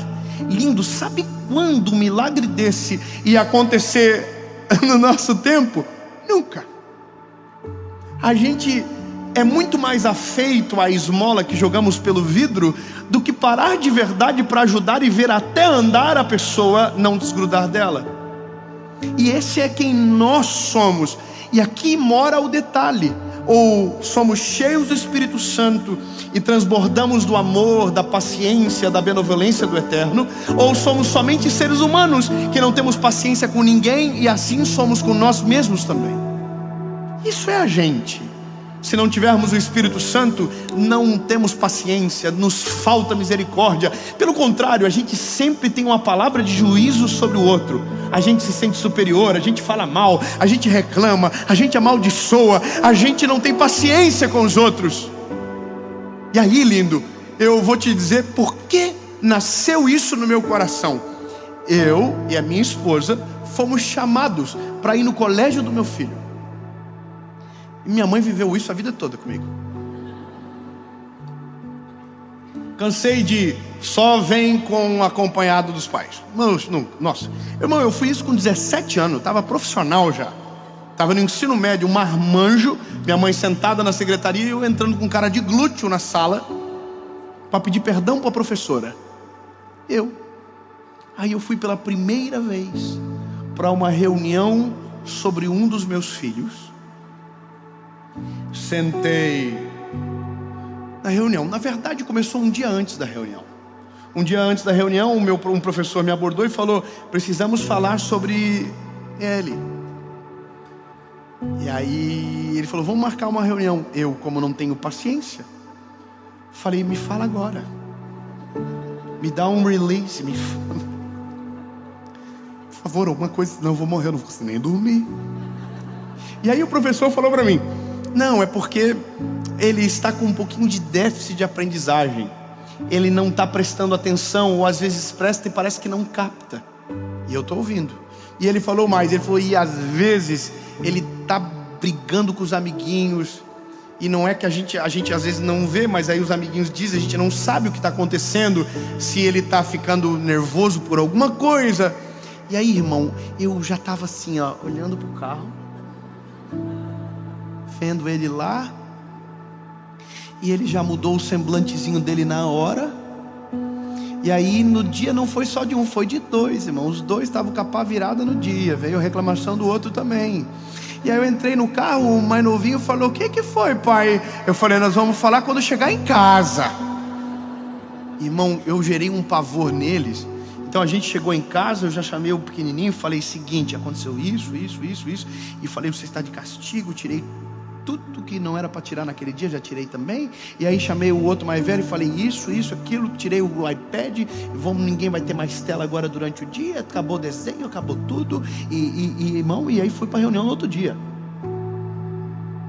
A: Lindo, sabe quando um milagre desse ia acontecer no nosso tempo? Nunca. A gente é muito mais afeito à esmola que jogamos pelo vidro do que parar de verdade para ajudar e ver até andar a pessoa não desgrudar dela. E esse é quem nós somos. E aqui mora o detalhe: ou somos cheios do Espírito Santo e transbordamos do amor, da paciência, da benevolência do Eterno, ou somos somente seres humanos que não temos paciência com ninguém e assim somos com nós mesmos também. Isso é a gente. Se não tivermos o Espírito Santo, não temos paciência, nos falta misericórdia. Pelo contrário, a gente sempre tem uma palavra de juízo sobre o outro. A gente se sente superior, a gente fala mal, a gente reclama, a gente amaldiçoa, a gente não tem paciência com os outros. E aí, lindo, eu vou te dizer por que nasceu isso no meu coração. Eu e a minha esposa fomos chamados para ir no colégio do meu filho. E minha mãe viveu isso a vida toda comigo. Cansei de só vem com acompanhado dos pais. Nossa, irmão, eu fui isso com 17 anos. Estava profissional já. Estava no ensino médio, um marmanjo. Minha mãe sentada na secretaria e eu entrando com cara de glúteo na sala para pedir perdão para a professora. Aí eu fui pela primeira vez para uma reunião sobre um dos meus filhos. Sentei na reunião. Na verdade, começou um dia antes da reunião. Um dia antes da reunião, um professor me abordou e falou: precisamos falar sobre ele. E aí ele falou: vamos marcar uma reunião. Eu, como não tenho paciência, falei: me fala agora, me dá um release, me fala, por favor, alguma coisa, senão eu vou morrer, eu não vou conseguir nem dormir. E aí o professor falou para mim: não, é porque ele está com um pouquinho de déficit de aprendizagem. Ele não está prestando atenção, ou às vezes presta e parece que não capta. E eu estou ouvindo. E ele falou mais, ele falou: e às vezes ele está brigando com os amiguinhos. E não é que a gente às vezes não vê, mas aí os amiguinhos dizem, a gente não sabe o que está acontecendo, se ele está ficando nervoso por alguma coisa. E aí, irmão, eu já estava assim, ó, olhando para o carro, vendo ele lá, e ele já mudou o semblantezinho dele na hora. E aí no dia não foi só de um, foi de dois, irmão. Os dois estavam com a pá virada no dia. Veio a reclamação do outro também. E aí eu entrei no carro, o mais novinho falou: o que foi, pai? Eu falei: nós vamos falar quando chegar em casa. Irmão, eu gerei um pavor neles. Então a gente chegou em casa, eu já chamei o pequenininho e falei: seguinte, aconteceu isso. E falei: você está de castigo. Tirei tudo que não era para tirar naquele dia, já tirei também. E aí chamei o outro mais velho e falei: isso, aquilo. Tirei o iPad, ninguém vai ter mais tela agora durante o dia. Acabou o desenho, acabou tudo. Irmão, e aí fui para a reunião no outro dia.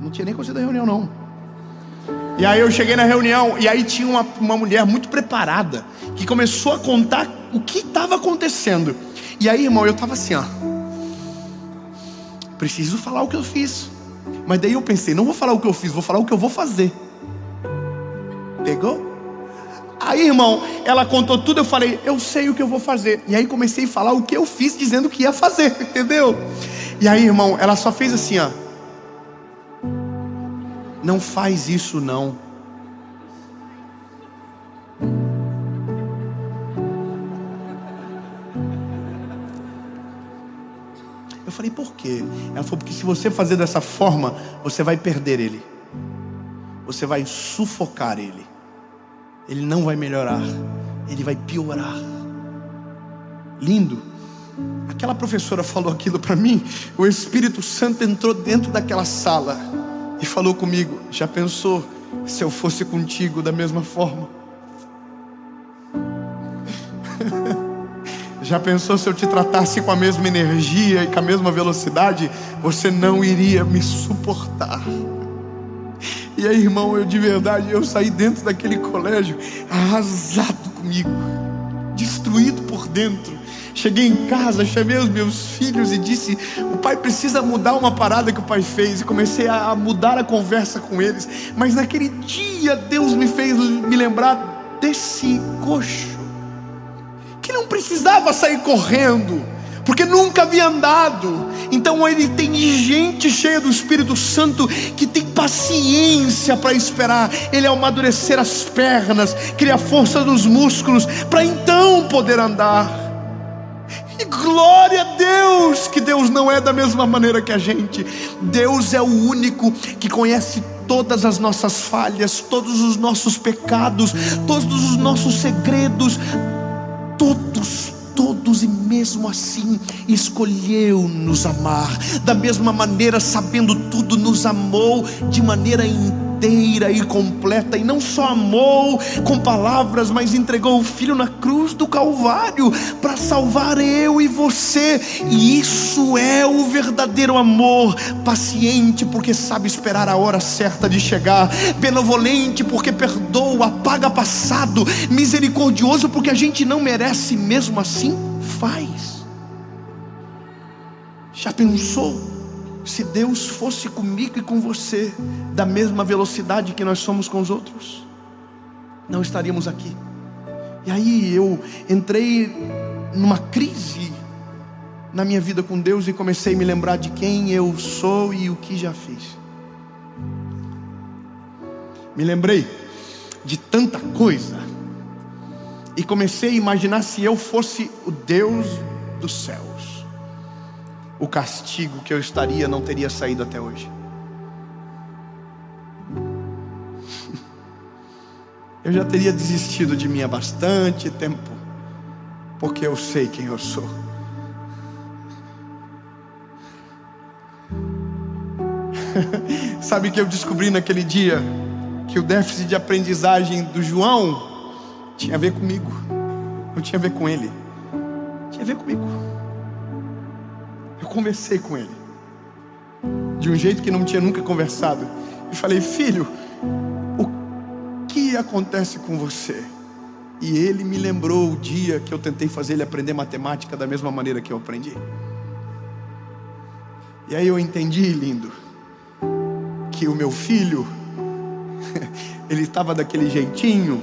A: Não tinha nem conseguido a reunião não. E aí eu cheguei na reunião, e aí tinha uma mulher muito preparada, que começou a contar o que estava acontecendo. E aí, irmão, eu estava assim, ó, preciso falar o que eu fiz. Mas daí eu pensei: não vou falar o que eu fiz, vou falar o que eu vou fazer. Pegou? Aí, irmão, ela contou tudo, eu falei: eu sei o que eu vou fazer. E aí comecei a falar o que eu fiz, dizendo que ia fazer, entendeu? E aí, irmão, ela só fez assim, ó: não faz isso não. Eu falei: por quê? Ela falou: porque se você fazer dessa forma, você vai perder ele. Você vai sufocar ele. Ele não vai melhorar. Ele vai piorar. Lindo. Aquela professora falou aquilo para mim. O Espírito Santo entrou dentro daquela sala e falou comigo: já pensou se eu fosse contigo da mesma forma? Já pensou se eu te tratasse com a mesma energia e com a mesma velocidade? Você não iria me suportar. E aí, irmão, eu de verdade, eu saí dentro daquele colégio arrasado comigo, destruído por dentro. Cheguei em casa, chamei os meus filhos e disse: o pai precisa mudar uma parada que o pai fez. E comecei a mudar a conversa com eles. Mas naquele dia Deus me fez me lembrar desse coxo que não precisava sair correndo, porque nunca havia andado. Então ele tem gente cheia do Espírito Santo que tem paciência para esperar ele amadurecer as pernas, criar força dos músculos, para então poder andar. E glória a Deus, que Deus não é da mesma maneira que a gente. Deus é o único que conhece todas as nossas falhas, todos os nossos pecados, todos os nossos segredos, todos, e mesmo assim escolheu nos amar. Da mesma maneira, sabendo tudo, nos amou de maneira inteira e completa. E não só amou com palavras, mas entregou o Filho na cruz do Calvário para salvar eu e você. E isso é o verdadeiro amor. Paciente porque sabe esperar a hora certa de chegar, benevolente porque perdoa, apaga passado, misericordioso porque a gente não merece, mesmo assim faz. Já pensou se Deus fosse comigo e com você da mesma velocidade que nós somos com os outros? Não estaríamos aqui. E aí eu entrei numa crise na minha vida com Deus e comecei a me lembrar de quem eu sou e o que já fiz. Me lembrei de tanta coisa e comecei a imaginar, se eu fosse o Deus dos céus, o castigo que eu estaria não teria saído até hoje. Eu já teria desistido de mim há bastante tempo, porque eu sei quem eu sou. Sabe o que eu descobri naquele dia? Que o déficit de aprendizagem do João tinha a ver comigo, não tinha a ver com ele, tinha a ver comigo. Eu conversei com ele de um jeito que não tinha nunca conversado. Eu falei: filho, o que acontece com você? E ele me lembrou o dia que eu tentei fazer ele aprender matemática da mesma maneira que eu aprendi. E aí eu entendi, lindo, que o meu filho ele estava daquele jeitinho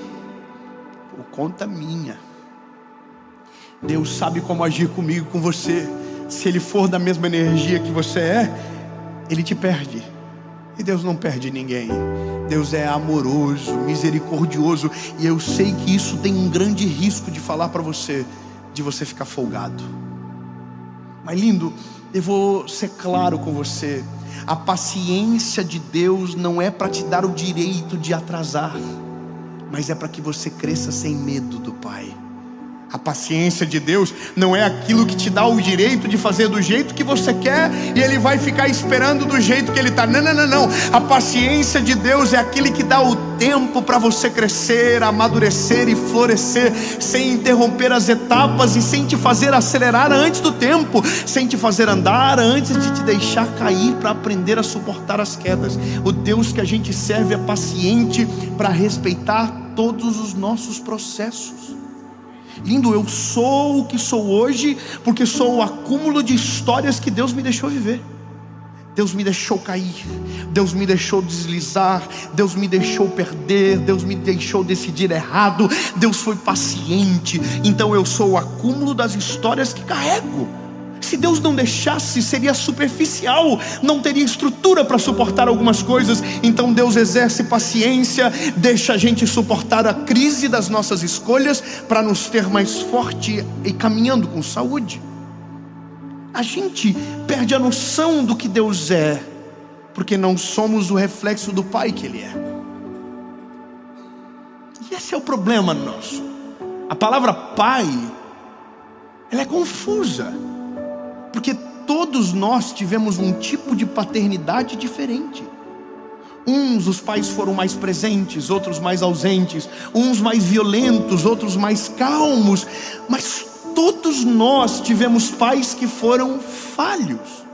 A: por conta minha. Deus sabe como agir comigo, com você. Se ele for da mesma energia que você é, ele te perde. E Deus não perde ninguém. Deus é amoroso, misericordioso. E eu sei que isso tem um grande risco de falar para você, de você ficar folgado. Mas lindo, eu vou ser claro com você. A paciência de Deus não é para te dar o direito de atrasar, mas é para que você cresça sem medo do Pai. A paciência de Deus não é aquilo que te dá o direito de fazer do jeito que você quer e Ele vai ficar esperando do jeito que Ele está. Não. A paciência de Deus é aquele que dá o tempo para você crescer, amadurecer e florescer, sem interromper as etapas e sem te fazer acelerar antes do tempo, sem te fazer andar antes de te deixar cair, para aprender a suportar as quedas. O Deus que a gente serve é paciente para respeitar todos os nossos processos. Lindo, eu sou o que sou hoje porque sou o acúmulo de histórias que Deus me deixou viver. Deus me deixou cair, Deus me deixou deslizar, Deus me deixou perder, Deus me deixou decidir errado. Deus foi paciente. Então eu sou o acúmulo das histórias que carrego. Se Deus não deixasse, seria superficial, não teria estrutura para suportar algumas coisas. Então Deus exerce paciência, deixa a gente suportar a crise das nossas escolhas, para nos ter mais forte e caminhando com saúde. A gente perde a noção do que Deus é, porque não somos o reflexo do Pai que Ele é. E esse é o problema nosso. A palavra Pai, ela é confusa, porque todos nós tivemos um tipo de paternidade diferente. Uns, os pais foram mais presentes, outros mais ausentes, uns mais violentos, outros mais calmos, mas todos nós tivemos pais que foram falhos.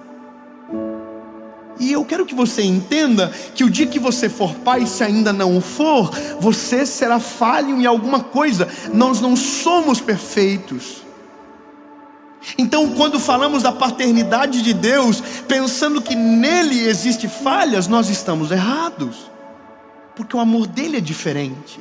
A: E eu quero que você entenda que o dia que você for pai, se ainda não o for, você será falho em alguma coisa. Nós não somos perfeitos. Então, quando falamos da paternidade de Deus, pensando que nele existe falhas, nós estamos errados, porque o amor dele é diferente.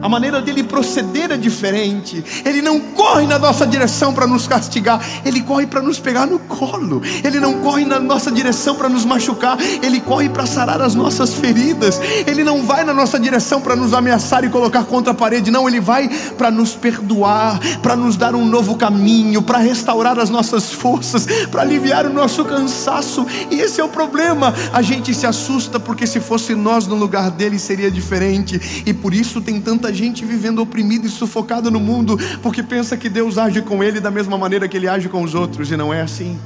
A: A maneira dele proceder é diferente. Ele não corre na nossa direção para nos castigar, ele corre para nos pegar no colo. Ele não corre na nossa direção para nos machucar, ele corre para sarar as nossas feridas. Ele não vai na nossa direção para nos ameaçar e colocar contra a parede. Não, ele vai para nos perdoar, para nos dar um novo caminho, para restaurar as nossas forças, para aliviar o nosso cansaço. E esse é o problema. A gente se assusta porque se fosse nós no lugar dele seria diferente. E por isso tem tanta gente vivendo oprimida e sufocada no mundo, porque pensa que Deus age com ele da mesma maneira que ele age com os outros, e não é assim.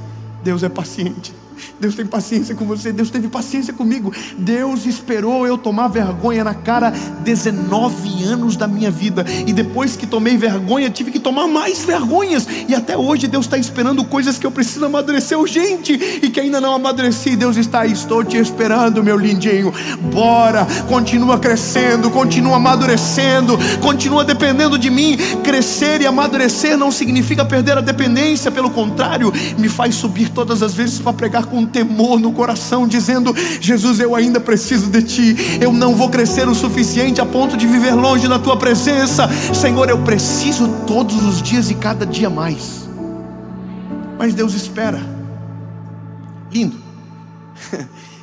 A: Deus é paciente. Deus tem paciência com você. Deus teve paciência comigo. Deus esperou eu tomar vergonha na cara 19 anos da minha vida, e depois que tomei vergonha tive que tomar mais vergonhas, e até hoje Deus está esperando coisas que eu preciso amadurecer urgente e que ainda não amadureci. Deus está aí, estou te esperando, meu lindinho. Bora, continua crescendo, continua amadurecendo, continua dependendo de mim. Crescer e amadurecer não significa perder a dependência, pelo contrário, me faz subir todas as vezes para pregar com temor no coração, dizendo: Jesus, eu ainda preciso de ti. Eu não vou crescer o suficiente a ponto de viver longe da tua presença. Senhor, eu preciso todos os dias e cada dia mais. Mas Deus espera. Lindo.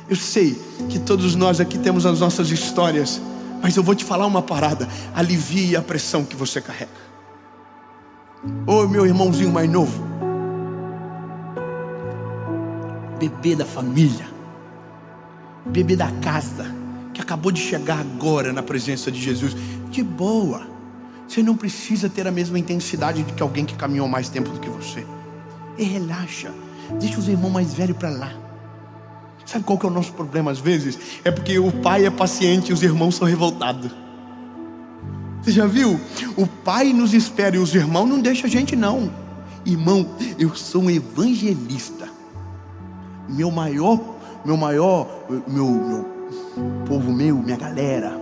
A: Eu sei que todos nós aqui temos as nossas histórias, mas eu vou te falar uma parada: alivie a pressão que você carrega. Ô meu irmãozinho mais novo, bebê da família, bebê da casa, que acabou de chegar agora na presença de Jesus, de boa. Você não precisa ter a mesma intensidade de que alguém que caminhou mais tempo do que você. E relaxa, deixa os irmãos mais velhos para lá. Sabe qual que é o nosso problema às vezes? É porque o pai é paciente e os irmãos são revoltados. Você já viu? O pai nos espera e os irmãos não deixam a gente não. Irmão, eu sou um evangelista. Meu povo, minha galera,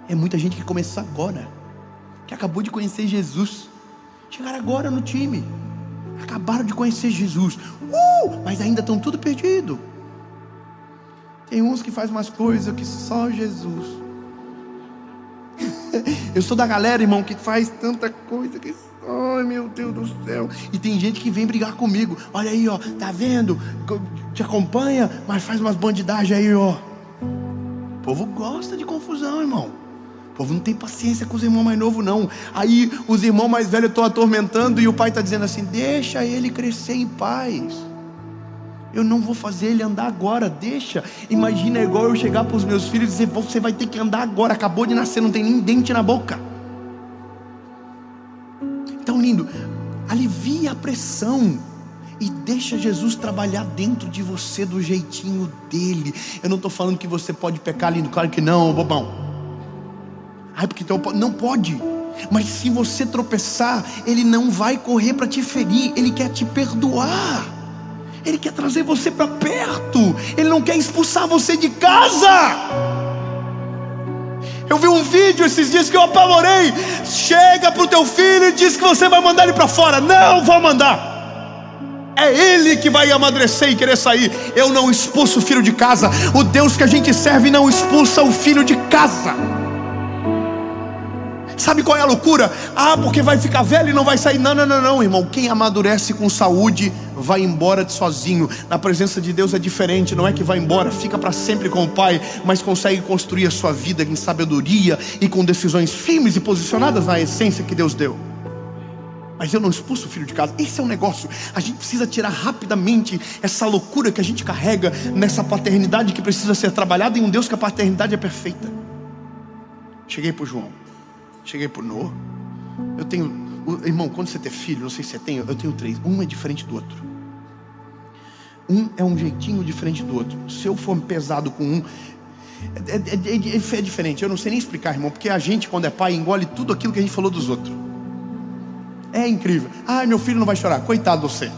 A: é muita gente que começou agora, que acabou de conhecer Jesus, chegaram agora no time, acabaram de conhecer Jesus, mas ainda estão tudo perdido. Tem uns que fazem umas coisas que só Jesus. Eu sou da galera, irmão, que faz tanta coisa que... Ai, meu Deus do céu. E tem gente que vem brigar comigo. Olha aí, ó, tá vendo? Te acompanha, mas faz umas bandidagens aí, ó. O povo gosta de confusão, irmão. O povo não tem paciência com os irmãos mais novos, não. Aí os irmãos mais velhos estão atormentando e o pai está dizendo assim: deixa ele crescer em paz. Eu não vou fazer ele andar agora, deixa. Imagina, é igual eu chegar para os meus filhos e dizer: você vai ter que andar agora, acabou de nascer, não tem nem dente na boca. Tão lindo. Alivia a pressão e deixa Jesus trabalhar dentro de você do jeitinho dele. Eu não estou falando que você pode pecar, lindo, claro que não, bobão. Ai, porque então, não pode. Mas se você tropeçar, ele não vai correr para te ferir, ele quer te perdoar. Ele quer trazer você para perto. Ele não quer expulsar você de casa. Eu vi um vídeo esses dias que eu apavorei. Chega pro teu filho e diz que você vai mandar ele para fora. Não vou mandar. É ele que vai amadurecer e querer sair. Eu não expulso o filho de casa. O Deus que a gente serve não expulsa o filho de casa. Sabe qual é a loucura? Ah, porque vai ficar velho e não vai sair. Não, irmão. Quem amadurece com saúde vai embora sozinho. Na presença de Deus é diferente. Não é que vai embora, fica para sempre com o Pai, mas consegue construir a sua vida em sabedoria e com decisões firmes e posicionadas na essência que Deus deu. Mas eu não expulso o filho de casa. Esse é um negócio. A gente precisa tirar rapidamente essa loucura que a gente carrega nessa paternidade que precisa ser trabalhada em um Deus que a paternidade é perfeita. Cheguei para o João, cheguei para o Noah. Eu tenho... Irmão, quando você tem filho, não sei se você tem, eu tenho 3. Um é diferente do outro. Um é um jeitinho diferente do outro. Se eu for pesado com um, é diferente. Eu não sei nem explicar, irmão, porque a gente, quando é pai, engole tudo aquilo que a gente falou dos outros. É incrível. Ai, meu filho não vai chorar, coitado de você.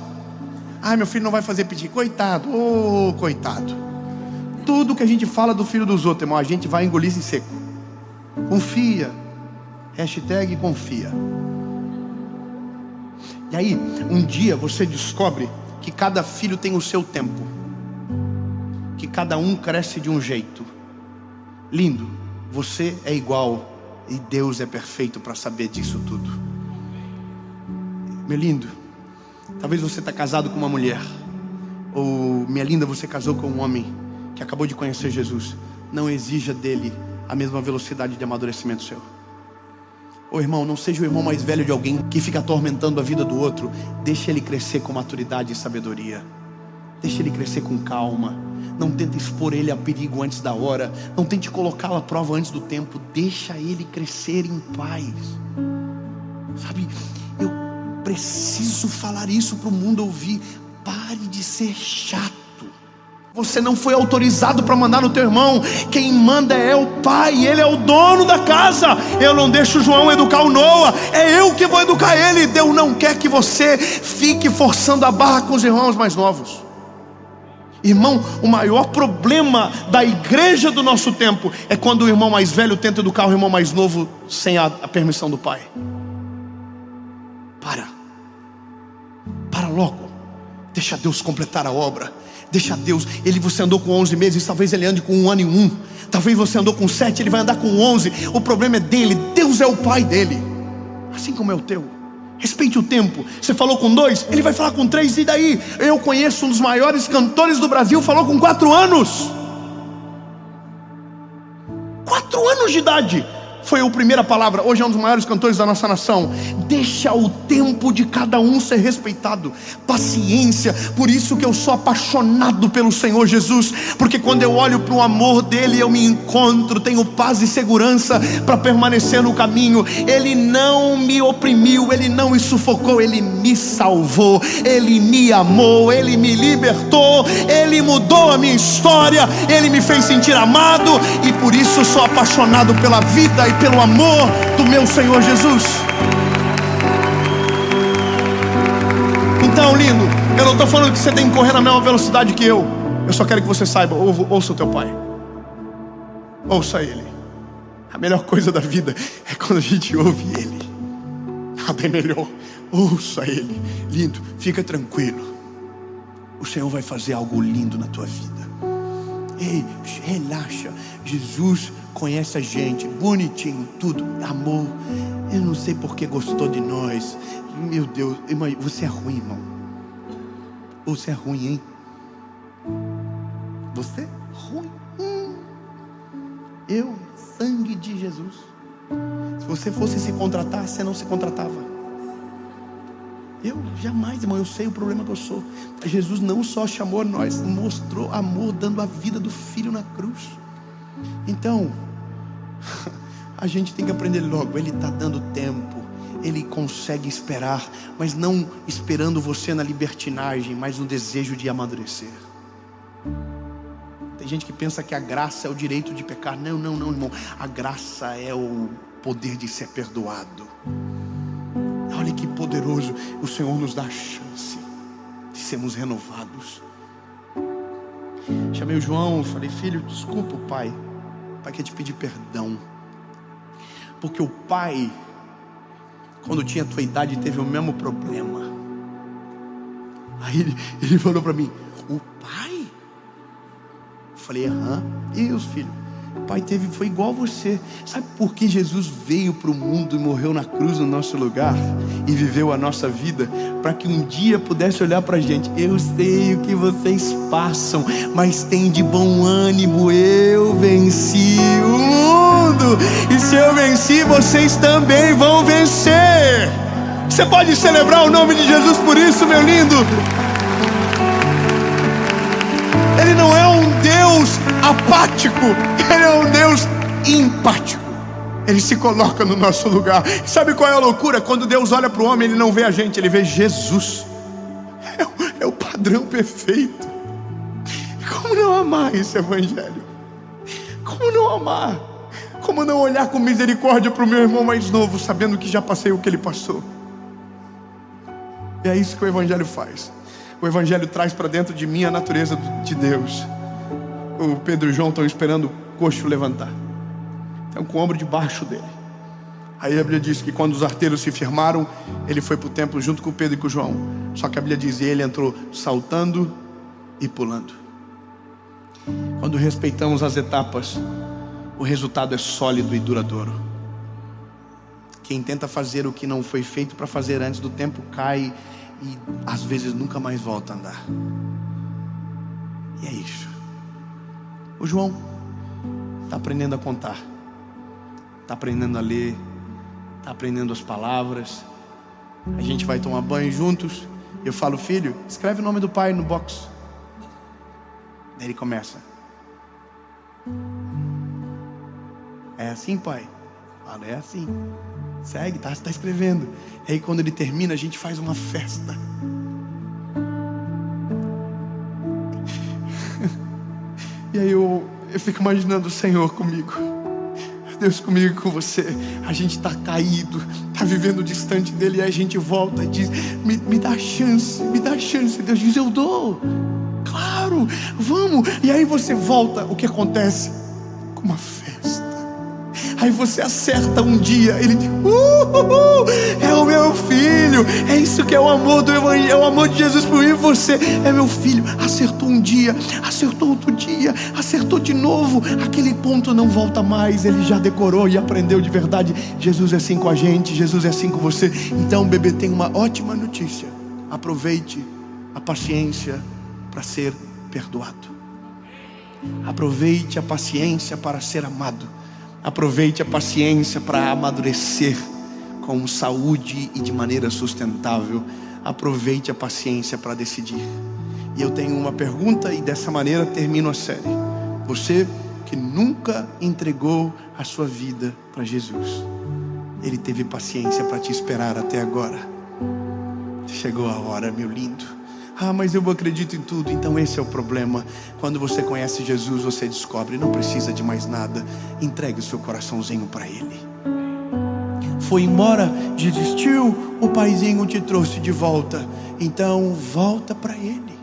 A: Ai, meu filho não vai fazer pedido, coitado. Oh, coitado. Tudo que a gente fala do filho dos outros, irmão, a gente vai engolir em seco. Confia. Hashtag confia. E aí, um dia você descobre que cada filho tem o seu tempo, que cada um cresce de um jeito. Lindo. Você é igual e Deus é perfeito para saber disso tudo. Meu lindo, talvez você está casado com uma mulher, ou minha linda, você casou com um homem que acabou de conhecer Jesus. Não exija dele a mesma velocidade de amadurecimento seu. Ô irmão, não seja o irmão mais velho de alguém que fica atormentando a vida do outro. Deixa ele crescer com maturidade e sabedoria. Deixa ele crescer com calma. Não tente expor ele a perigo antes da hora. Não tente colocá-lo à prova antes do tempo. Deixa ele crescer em paz. Sabe, eu preciso falar isso para o mundo ouvir. Pare de ser chato. Você não foi autorizado para mandar no teu irmão. Quem manda é o pai, ele é o dono da casa. Eu não deixo o João educar o Noah, é eu que vou educar ele. Deus não quer que você fique forçando a barra com os irmãos mais novos. Irmão, o maior problema da igreja do nosso tempo é quando o irmão mais velho tenta educar o irmão mais novo sem a permissão do pai. Para logo. Deixa Deus completar a obra. Deixa Deus, você andou com 11 meses, talvez ele ande com 1 ano e 1. Talvez você andou com 7, ele vai andar com 11. O problema é dele, Deus é o pai dele, assim como é o teu. Respeite o tempo. Você falou com 2, ele vai falar com 3, e daí? Eu conheço um dos maiores cantores do Brasil, falou com 4 anos. 4 anos de idade foi a primeira palavra. Hoje é um dos maiores cantores da nossa nação. Deixa o tempo de cada um ser respeitado. Paciência. Por isso que eu sou apaixonado pelo Senhor Jesus, porque quando eu olho para o amor dele, eu me encontro, tenho paz e segurança para permanecer no caminho. Ele não me oprimiu, ele não me sufocou, ele me salvou, ele me amou, ele me libertou, ele mudou a minha história, ele me fez sentir amado, e por isso eu sou apaixonado pela vida e pelo amor do meu Senhor Jesus. Então, lindo, eu não estou falando que você tem que correr na mesma velocidade que eu só quero que você saiba, ouça o teu pai. Ouça ele. A melhor coisa da vida é quando a gente ouve ele. Bem melhor. Ouça ele. Lindo, fica tranquilo. O Senhor vai fazer algo lindo na tua vida. Ei, relaxa. Jesus conhece a gente, bonitinho, tudo, amor. Eu não sei porque gostou de nós. Meu Deus, irmão, você é ruim, irmão. Você é ruim, hein? Você é ruim. Eu, sangue de Jesus. Se você fosse se contratar, você não se contratava. Eu jamais, irmão, eu sei o problema que eu sou. Jesus não só chamou nós, mostrou amor dando a vida do Filho na cruz. Então, a gente tem que aprender logo. Ele está dando tempo, ele consegue esperar, mas não esperando você na libertinagem, mas no desejo de amadurecer. Tem gente que pensa que a graça é o direito de pecar. Não, irmão. A graça é o poder de ser perdoado. Olha que poderoso. O Senhor nos dá a chance de sermos renovados. Chamei o João, falei: filho, desculpa o pai. O pai quer te pedir perdão, porque o pai, quando tinha a tua idade, teve o mesmo problema. Aí ele falou para mim: o pai? Eu falei: aham. E os filhos? O pai foi igual a você. Sabe por que Jesus veio para o mundo e morreu na cruz no nosso lugar e viveu a nossa vida? Para que um dia pudesse olhar para a gente: eu sei o que vocês passam, mas tem de bom ânimo, eu venci o mundo, e se eu venci, vocês também vão vencer. Você pode celebrar o nome de Jesus por isso, meu lindo. Ele não é um Deus apático, ele é um Deus empático. Ele se coloca no nosso lugar. Sabe qual é a loucura? Quando Deus olha para o homem, ele não vê a gente, ele vê Jesus. É o padrão perfeito. Como não amar esse evangelho? Como não amar? Como não olhar com misericórdia para o meu irmão mais novo, sabendo que já passei o que ele passou? E é isso que o evangelho faz. O evangelho traz para dentro de mim a natureza de Deus. O Pedro e o João estão esperando o coxo levantar. Estão com o ombro debaixo dele. Aí a Bíblia diz que quando os arteiros se firmaram, ele foi para o templo junto com o Pedro e com o João. Só que a Bíblia diz que ele entrou saltando e pulando. Quando respeitamos as etapas, o resultado é sólido e duradouro. Quem tenta fazer o que não foi feito para fazer antes do tempo cai e às vezes nunca mais volta a andar. E é isso. O João está aprendendo a contar, está aprendendo a ler, está aprendendo as palavras. A gente vai tomar banho juntos. Eu falo: filho, escreve o nome do pai no box. Daí ele começa: é assim, pai? Fala: é assim. Segue, tá escrevendo. E aí quando ele termina, a gente faz uma festa. E aí eu fico imaginando o Senhor comigo, Deus comigo e com você. A gente está caído, está vivendo distante dele, e aí a gente volta e diz: me dá chance, me dá chance. Deus diz: eu dou, claro, vamos. E aí você volta, o que acontece? Com uma festa. Aí você acerta um dia, ele diz: é o meu filho. É isso que é o amor do Evangelho, é o amor de Jesus por mim e você. É meu filho. Acertou um dia, acertou outro dia, acertou de novo. Aquele ponto não volta mais. Ele já decorou e aprendeu de verdade. Jesus é assim com a gente, Jesus é assim com você. Então, bebê, tem uma ótima notícia: aproveite a paciência para ser perdoado. Aproveite a paciência para ser amado. Aproveite a paciência para amadurecer com saúde e de maneira sustentável. Aproveite a paciência para decidir. E eu tenho uma pergunta, e dessa maneira termino a série. Você que nunca entregou a sua vida para Jesus, Ele teve paciência para te esperar até agora. Chegou a hora, meu lindo. Ah, mas eu acredito em tudo. Então esse é o problema. Quando você conhece Jesus, você descobre: não precisa de mais nada. Entregue o seu coraçãozinho para Ele. Foi embora, desistiu, o paizinho te trouxe de volta. Então volta para Ele.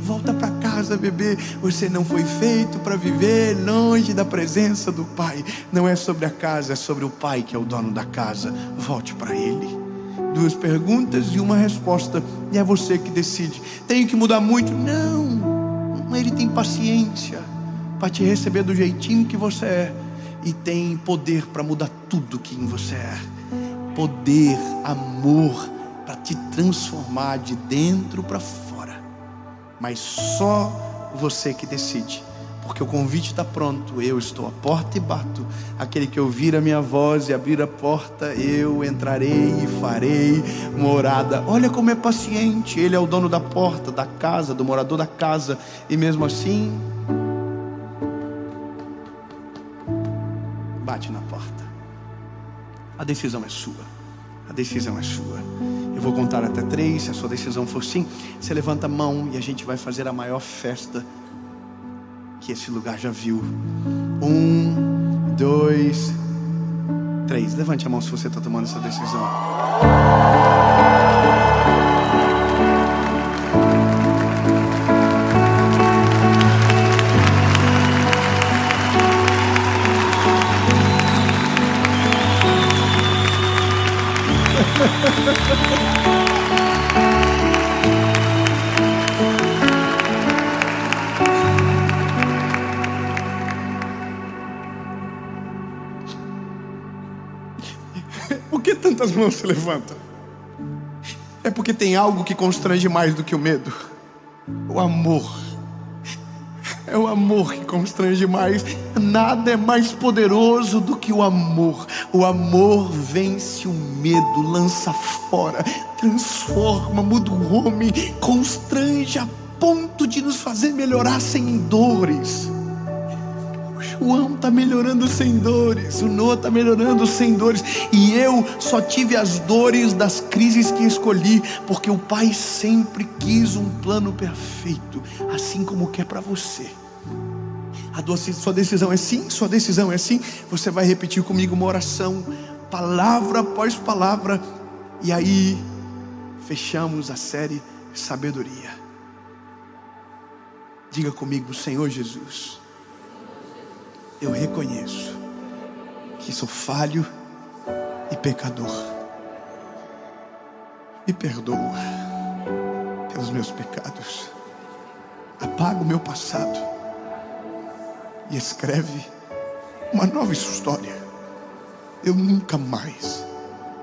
A: Volta para casa, bebê. Você não foi feito para viver longe da presença do Pai. Não é sobre a casa, é sobre o Pai que é o dono da casa. Volte para Ele. 2 perguntas e uma resposta, e é você que decide. Tenho que mudar muito? Não. Ele tem paciência para te receber do jeitinho que você é, e tem poder para mudar tudo que em você é. Poder, amor para te transformar de dentro para fora. Mas só você que decide. Porque o convite está pronto. Eu estou à porta e bato. Aquele que ouvir a minha voz e abrir a porta, eu entrarei e farei morada. Olha como é paciente. Ele é o dono da porta, da casa, do morador da casa. E mesmo assim, bate na porta. A decisão é sua. A decisão é sua. Eu vou contar até 3. Se a sua decisão for sim, você levanta a mão e a gente vai fazer a maior festa que esse lugar já viu. 1, 2, 3. Levante a mão se você está tomando essa decisão. Por que tantas mãos se levantam? É porque tem algo que constrange mais do que o medo. O amor. É o amor que constrange mais. Nada é mais poderoso do que o amor. O amor vence o medo, lança fora, transforma, muda o homem, constrange a ponto de nos fazer melhorar sem dores. O João está melhorando sem dores, o Noah está melhorando sem dores, e eu só tive as dores das crises que escolhi, porque o Pai sempre quis um plano perfeito, assim como quer para você. Sua decisão é sim, sua decisão é sim. Você vai repetir comigo uma oração, palavra após palavra, e aí fechamos a série Sabedoria. Diga comigo: Senhor Jesus, eu reconheço que sou falho e pecador. Me perdoa pelos meus pecados. Apaga o meu passado.
B: e escreve uma nova história. Eu nunca mais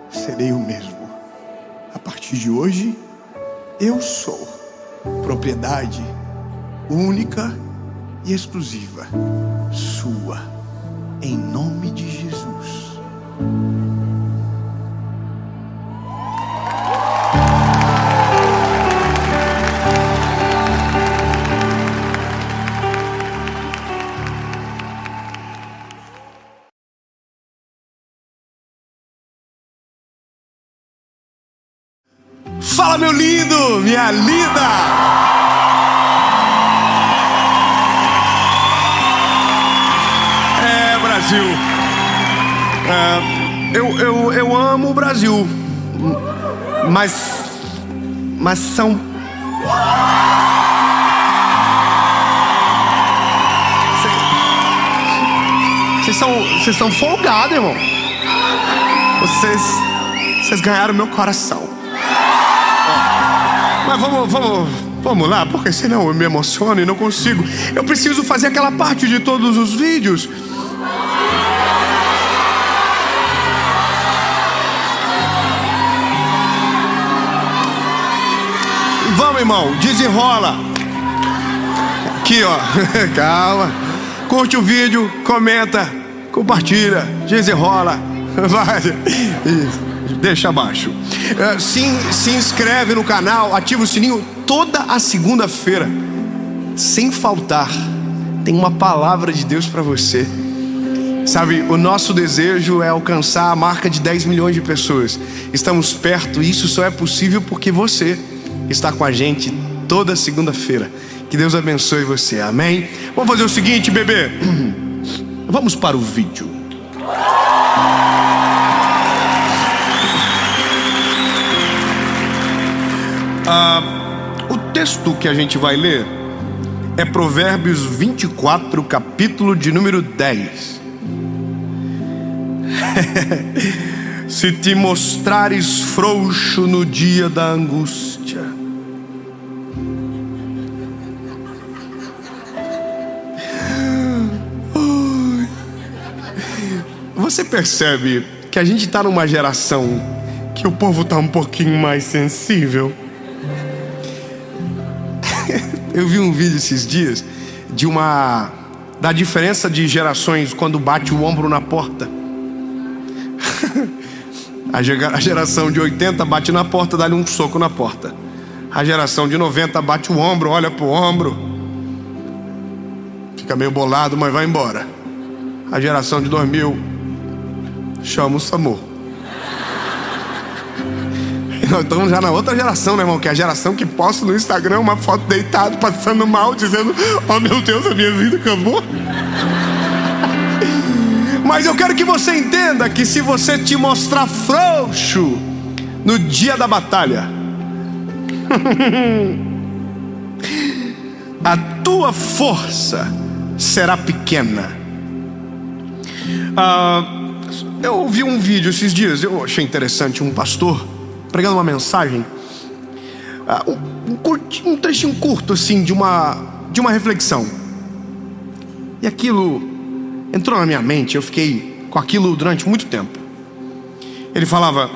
B: serei o mesmo. A partir de hoje, eu sou propriedade única e exclusiva sua, em nome de Jesus.
A: Fala, meu lindo, minha linda! Brasil. Eu amo o Brasil, mas são... Vocês são folgados, irmão. Vocês ganharam meu coração. Mas vamos lá, porque senão eu me emociono e não consigo. Eu preciso fazer aquela parte de todos os vídeos. Vamos, irmão, desenrola. Aqui, ó. Calma. Curte o vídeo, comenta, compartilha, desenrola. Vai. Isso. Deixa abaixo. Se inscreve no canal, ativa o sininho. Toda a segunda-feira, sem faltar, tem uma palavra de Deus para você. Sabe, o nosso desejo é alcançar a marca de 10 milhões de pessoas. Estamos perto e isso só é possível porque você está com a gente toda segunda-feira. Que Deus abençoe você, amém? Vamos fazer o seguinte, bebê. Vamos para o vídeo. O texto que a gente vai ler é Provérbios 24, capítulo de número 10. Se te mostrares frouxo no dia da angústia, você percebe que a gente está numa geração que o povo está um pouquinho mais sensível. Eu vi um vídeo esses dias da diferença de gerações quando bate o ombro na porta. A geração de 80 bate na porta, dá-lhe um soco na porta. A geração de 90 bate o ombro, olha pro ombro, fica meio bolado, mas vai embora. A geração de 2000 chama o SAMU. Nós estamos já na outra geração, né, irmão? Que é a geração que posta no Instagram uma foto deitado, passando mal, dizendo: oh meu Deus, a minha vida acabou. Mas eu quero que você entenda que se você te mostrar frouxo no dia da batalha, a tua força será pequena. Eu ouvi um vídeo esses dias, eu achei interessante, um pastor pregando uma mensagem, um trechinho curto assim de uma reflexão. E aquilo entrou na minha mente, eu fiquei com aquilo durante muito tempo. Ele falava: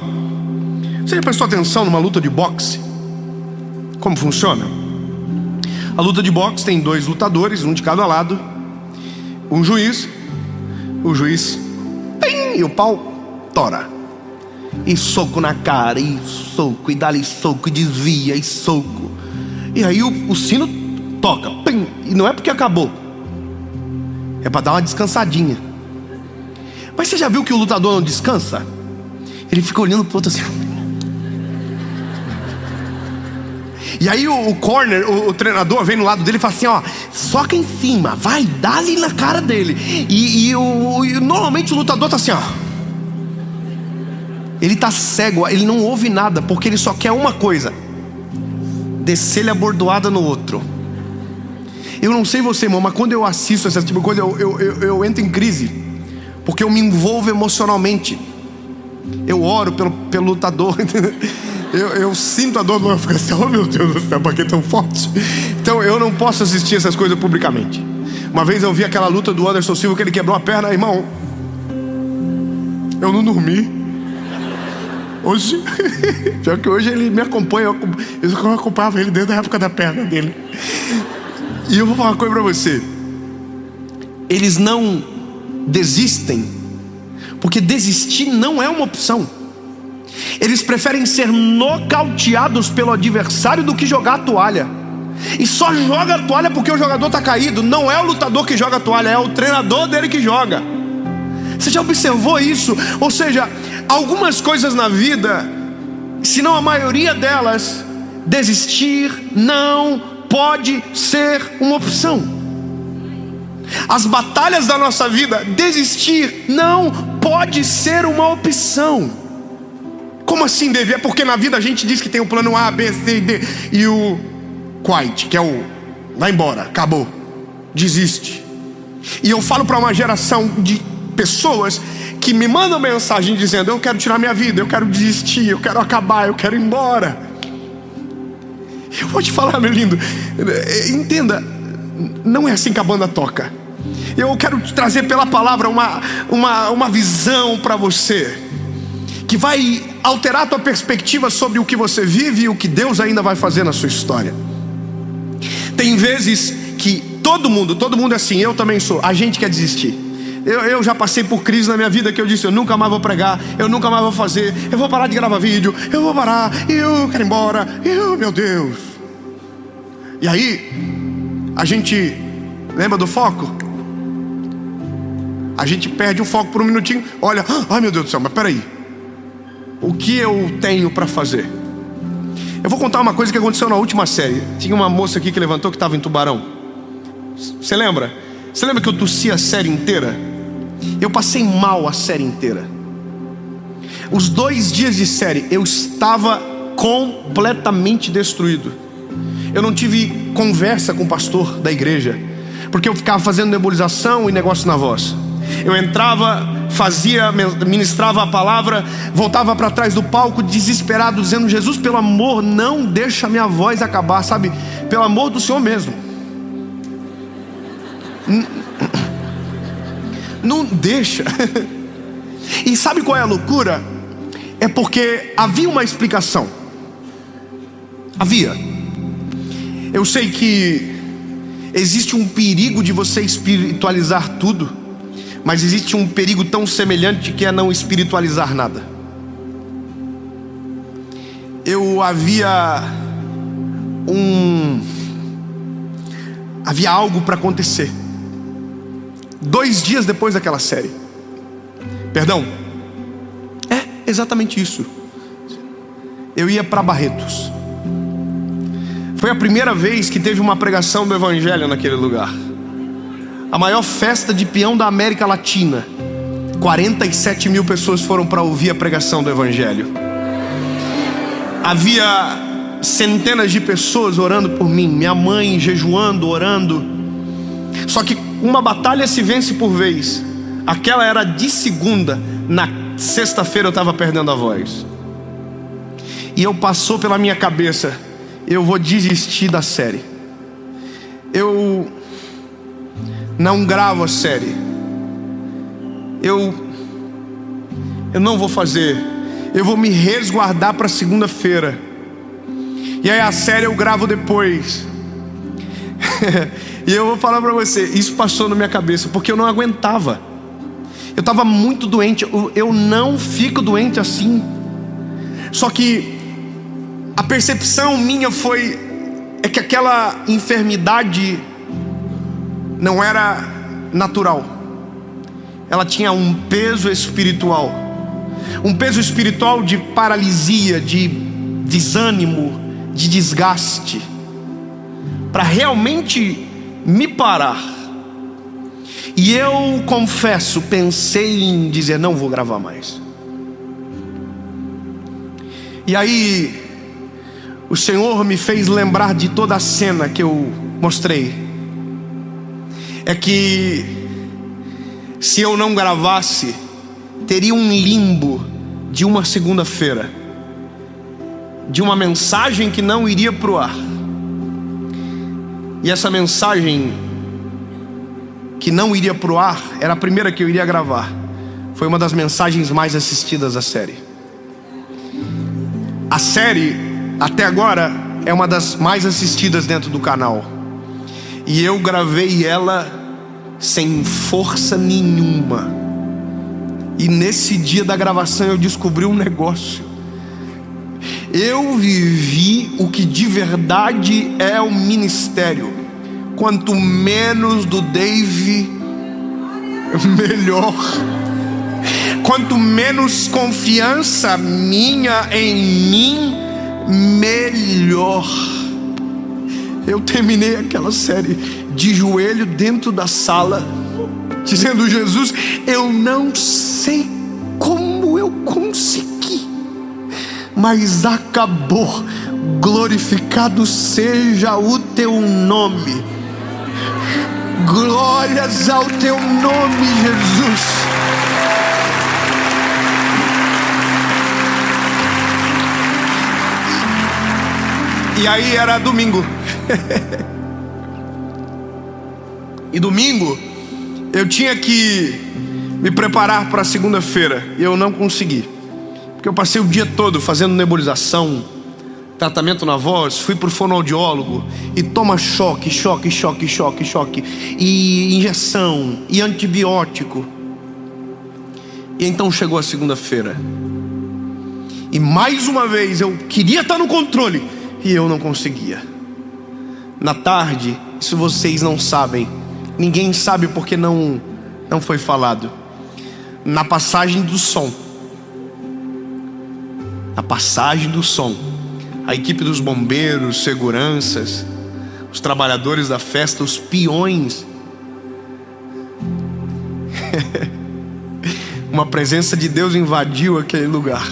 A: você já prestou atenção numa luta de boxe? Como funciona? A luta de boxe tem 2 lutadores, um de cada lado, um juiz. O juiz tem, e o pau tora. E soco na cara, e soco, e dá-lhe soco, e desvia, e soco. E aí o sino toca, pim, e não é porque acabou, é para dar uma descansadinha. Mas você já viu que o lutador não descansa? Ele fica olhando pro outro assim. E aí o corner, o treinador vem no lado dele e fala assim: ó, soca em cima, vai, dá-lhe na cara dele. E normalmente o lutador tá assim, ó. Ele tá cego, ele não ouve nada, porque ele só quer uma coisa: descer-lhe a bordoada no outro. Eu não sei você, irmão, mas quando eu assisto essa tipo de coisa, eu entro em crise, porque eu me envolvo emocionalmente. Eu oro pelo lutador. Eu sinto a dor do meu coração. Oh meu Deus do céu, para que é tão forte? Então eu não posso assistir essas coisas publicamente.
B: Uma vez eu vi aquela luta do Anderson Silva que ele quebrou a perna, irmão. Eu não dormi. Hoje, pior que hoje ele me acompanha. Eu acompanhava ele desde a época da perna dele. E eu vou falar uma coisa pra você. Eles não desistem, porque desistir não é uma opção. Eles preferem ser nocauteados pelo adversário do que jogar a toalha. E só joga a toalha porque o jogador está caído. Não é o lutador que joga a toalha, é o treinador dele que joga. Você já observou isso? Ou seja, algumas coisas na vida, se não a maioria delas, desistir não pode ser uma opção. As batalhas da nossa vida, desistir não pode ser uma opção. Como assim, Davi? É porque na vida a gente diz que tem o plano A, B, C e D. E o quiet, que é o vai embora, acabou, desiste. E eu falo para uma geração de pessoas que me mandam mensagem dizendo: eu quero tirar minha vida, eu quero desistir, eu quero acabar, eu quero ir embora. Eu vou te falar, meu lindo, entenda, não é assim que a banda toca. Eu quero te trazer pela palavra uma visão para você, que vai alterar a tua perspectiva sobre o que você vive e o que Deus ainda vai fazer na sua história. Tem vezes que todo mundo é assim, eu também sou, a gente quer desistir. Eu já passei por crise na minha vida que eu disse: eu nunca mais vou pregar, eu nunca mais vou fazer, eu vou parar de gravar vídeo, eu vou parar, eu quero ir embora, meu Deus. E aí, a gente lembra do foco? A gente perde o foco por um minutinho, olha, ai meu Deus do céu, mas peraí, o que eu tenho para fazer? Eu vou contar uma coisa que aconteceu na última série. Tinha uma moça aqui que levantou que estava em Tubarão. Você lembra? Você lembra que eu tossi a série inteira? Eu passei mal a série inteira. Os 2 dias de série eu estava completamente destruído. Eu não tive conversa com o pastor da igreja, porque eu ficava fazendo nebulização e negócio na voz. Eu entrava, ministrava a palavra, voltava para trás do palco desesperado, dizendo: Jesus, pelo amor, não deixa a minha voz acabar, sabe? Pelo amor do Senhor mesmo, não deixa. E sabe qual é a loucura? É porque havia uma explicação. Havia. Eu sei que existe um perigo de você espiritualizar tudo, mas existe um perigo tão semelhante que é não espiritualizar nada. Havia algo para acontecer 2 dias depois daquela série. Perdão, é exatamente isso. Eu ia para Barretos. Foi a primeira vez que teve uma pregação do evangelho naquele lugar. A maior festa de peão da América Latina. 47 mil pessoas foram para ouvir a pregação do evangelho. Havia centenas de pessoas orando por mim, minha mãe jejuando, orando. Só que uma batalha se vence por vez. Aquela era de segunda. Na sexta-feira eu estava perdendo a voz. E passou pela minha cabeça: eu vou desistir da série. Eu não gravo a série. Eu não vou fazer. Eu vou me resguardar para segunda-feira. E aí a série eu gravo depois. E eu vou falar para você, isso passou na minha cabeça, porque eu não aguentava. Eu estava muito doente. Eu não fico doente assim. Só que a percepção minha é que aquela enfermidade não era natural. Ela tinha um peso espiritual. Um peso espiritual de paralisia, de desânimo, de desgaste, para realmente me parar. E eu confesso, pensei em dizer: não vou gravar mais. E aí o Senhor me fez lembrar de toda a cena que eu mostrei. É que se eu não gravasse, teria um limbo de uma segunda-feira, de uma mensagem que não iria para o ar. E essa mensagem
A: que não iria pro ar, era a primeira que eu iria gravar. Foi uma das mensagens mais assistidas da série. A série, até agora, é uma das mais assistidas dentro do canal. E eu gravei ela sem força nenhuma. E nesse dia da gravação eu descobri um negócio. Eu vivi o que de verdade é o ministério. Quanto menos do Dave, melhor. Quanto menos confiança minha em mim, melhor. Eu terminei aquela série de joelho dentro da sala, dizendo: Jesus, eu não sei como eu consegui, mas acabou. Glorificado seja o teu nome. Glórias ao teu nome, Jesus. E aí era domingo. E domingo eu tinha que me preparar para segunda-feira. E eu não consegui, porque eu passei o dia todo fazendo nebulização, tratamento na voz. Fui pro fonoaudiólogo e toma choque, e injeção, e antibiótico. E então chegou a segunda-feira, e mais uma vez eu queria estar no controle e eu não conseguia. Na tarde, isso vocês não sabem, ninguém sabe porque não foi falado. Na passagem do som, a equipe dos bombeiros, seguranças, os trabalhadores da festa, os peões, uma presença de Deus invadiu aquele lugar.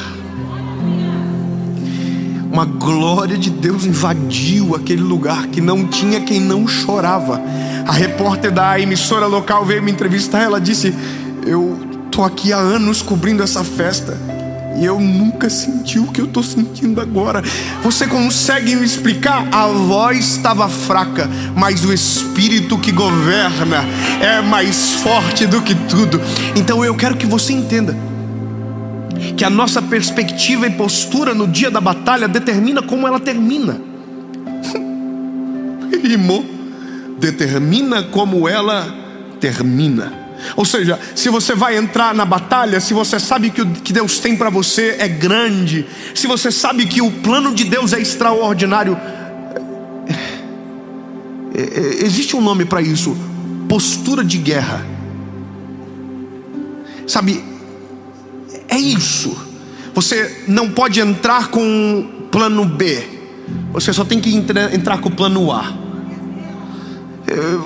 A: Uma glória de Deus invadiu aquele lugar que não tinha quem não chorava. A repórter da emissora local veio me entrevistar. Ela disse: eu tô aqui há anos cobrindo essa festa e eu nunca senti o que eu tô sentindo agora. Você consegue me explicar? A voz estava fraca, mas o Espírito que governa é mais forte do que tudo. Então eu quero que você entenda que a nossa perspectiva e postura no dia da batalha determina como ela termina. Rimou. Determina como ela termina. Ou seja, se você vai entrar na batalha, se você sabe que o que Deus tem para você é grande, se você sabe que o plano de Deus é extraordinário, existe um nome para isso: postura de guerra. Sabe, é isso. Você não pode entrar com plano B, você só tem que entrar com o plano A.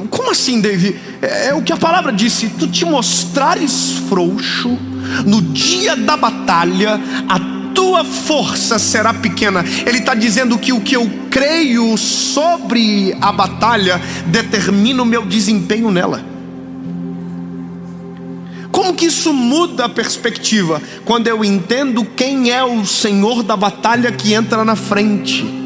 A: Como assim, David? É o que a palavra diz: se tu te mostrares frouxo no dia da batalha, a tua força será pequena. Ele está dizendo que o que eu creio sobre a batalha determina o meu desempenho nela. Como que isso muda a perspectiva? Quando eu entendo quem é o Senhor da batalha que entra na frente.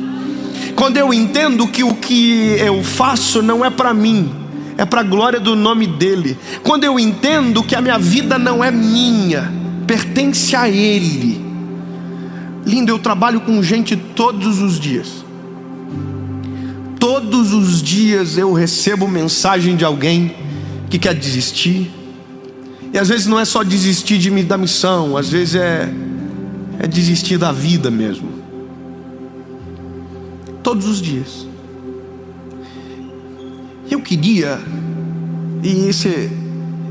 A: Quando eu entendo que o que eu faço não é para mim, é para a glória do nome dEle. Quando eu entendo que a minha vida não é minha, pertence a Ele. Lindo, eu trabalho com gente todos os dias. Todos os dias eu recebo mensagem de alguém que quer desistir. E às vezes não é só desistir da missão, às vezes é desistir da vida mesmo. Todos os dias. Eu queria, e esse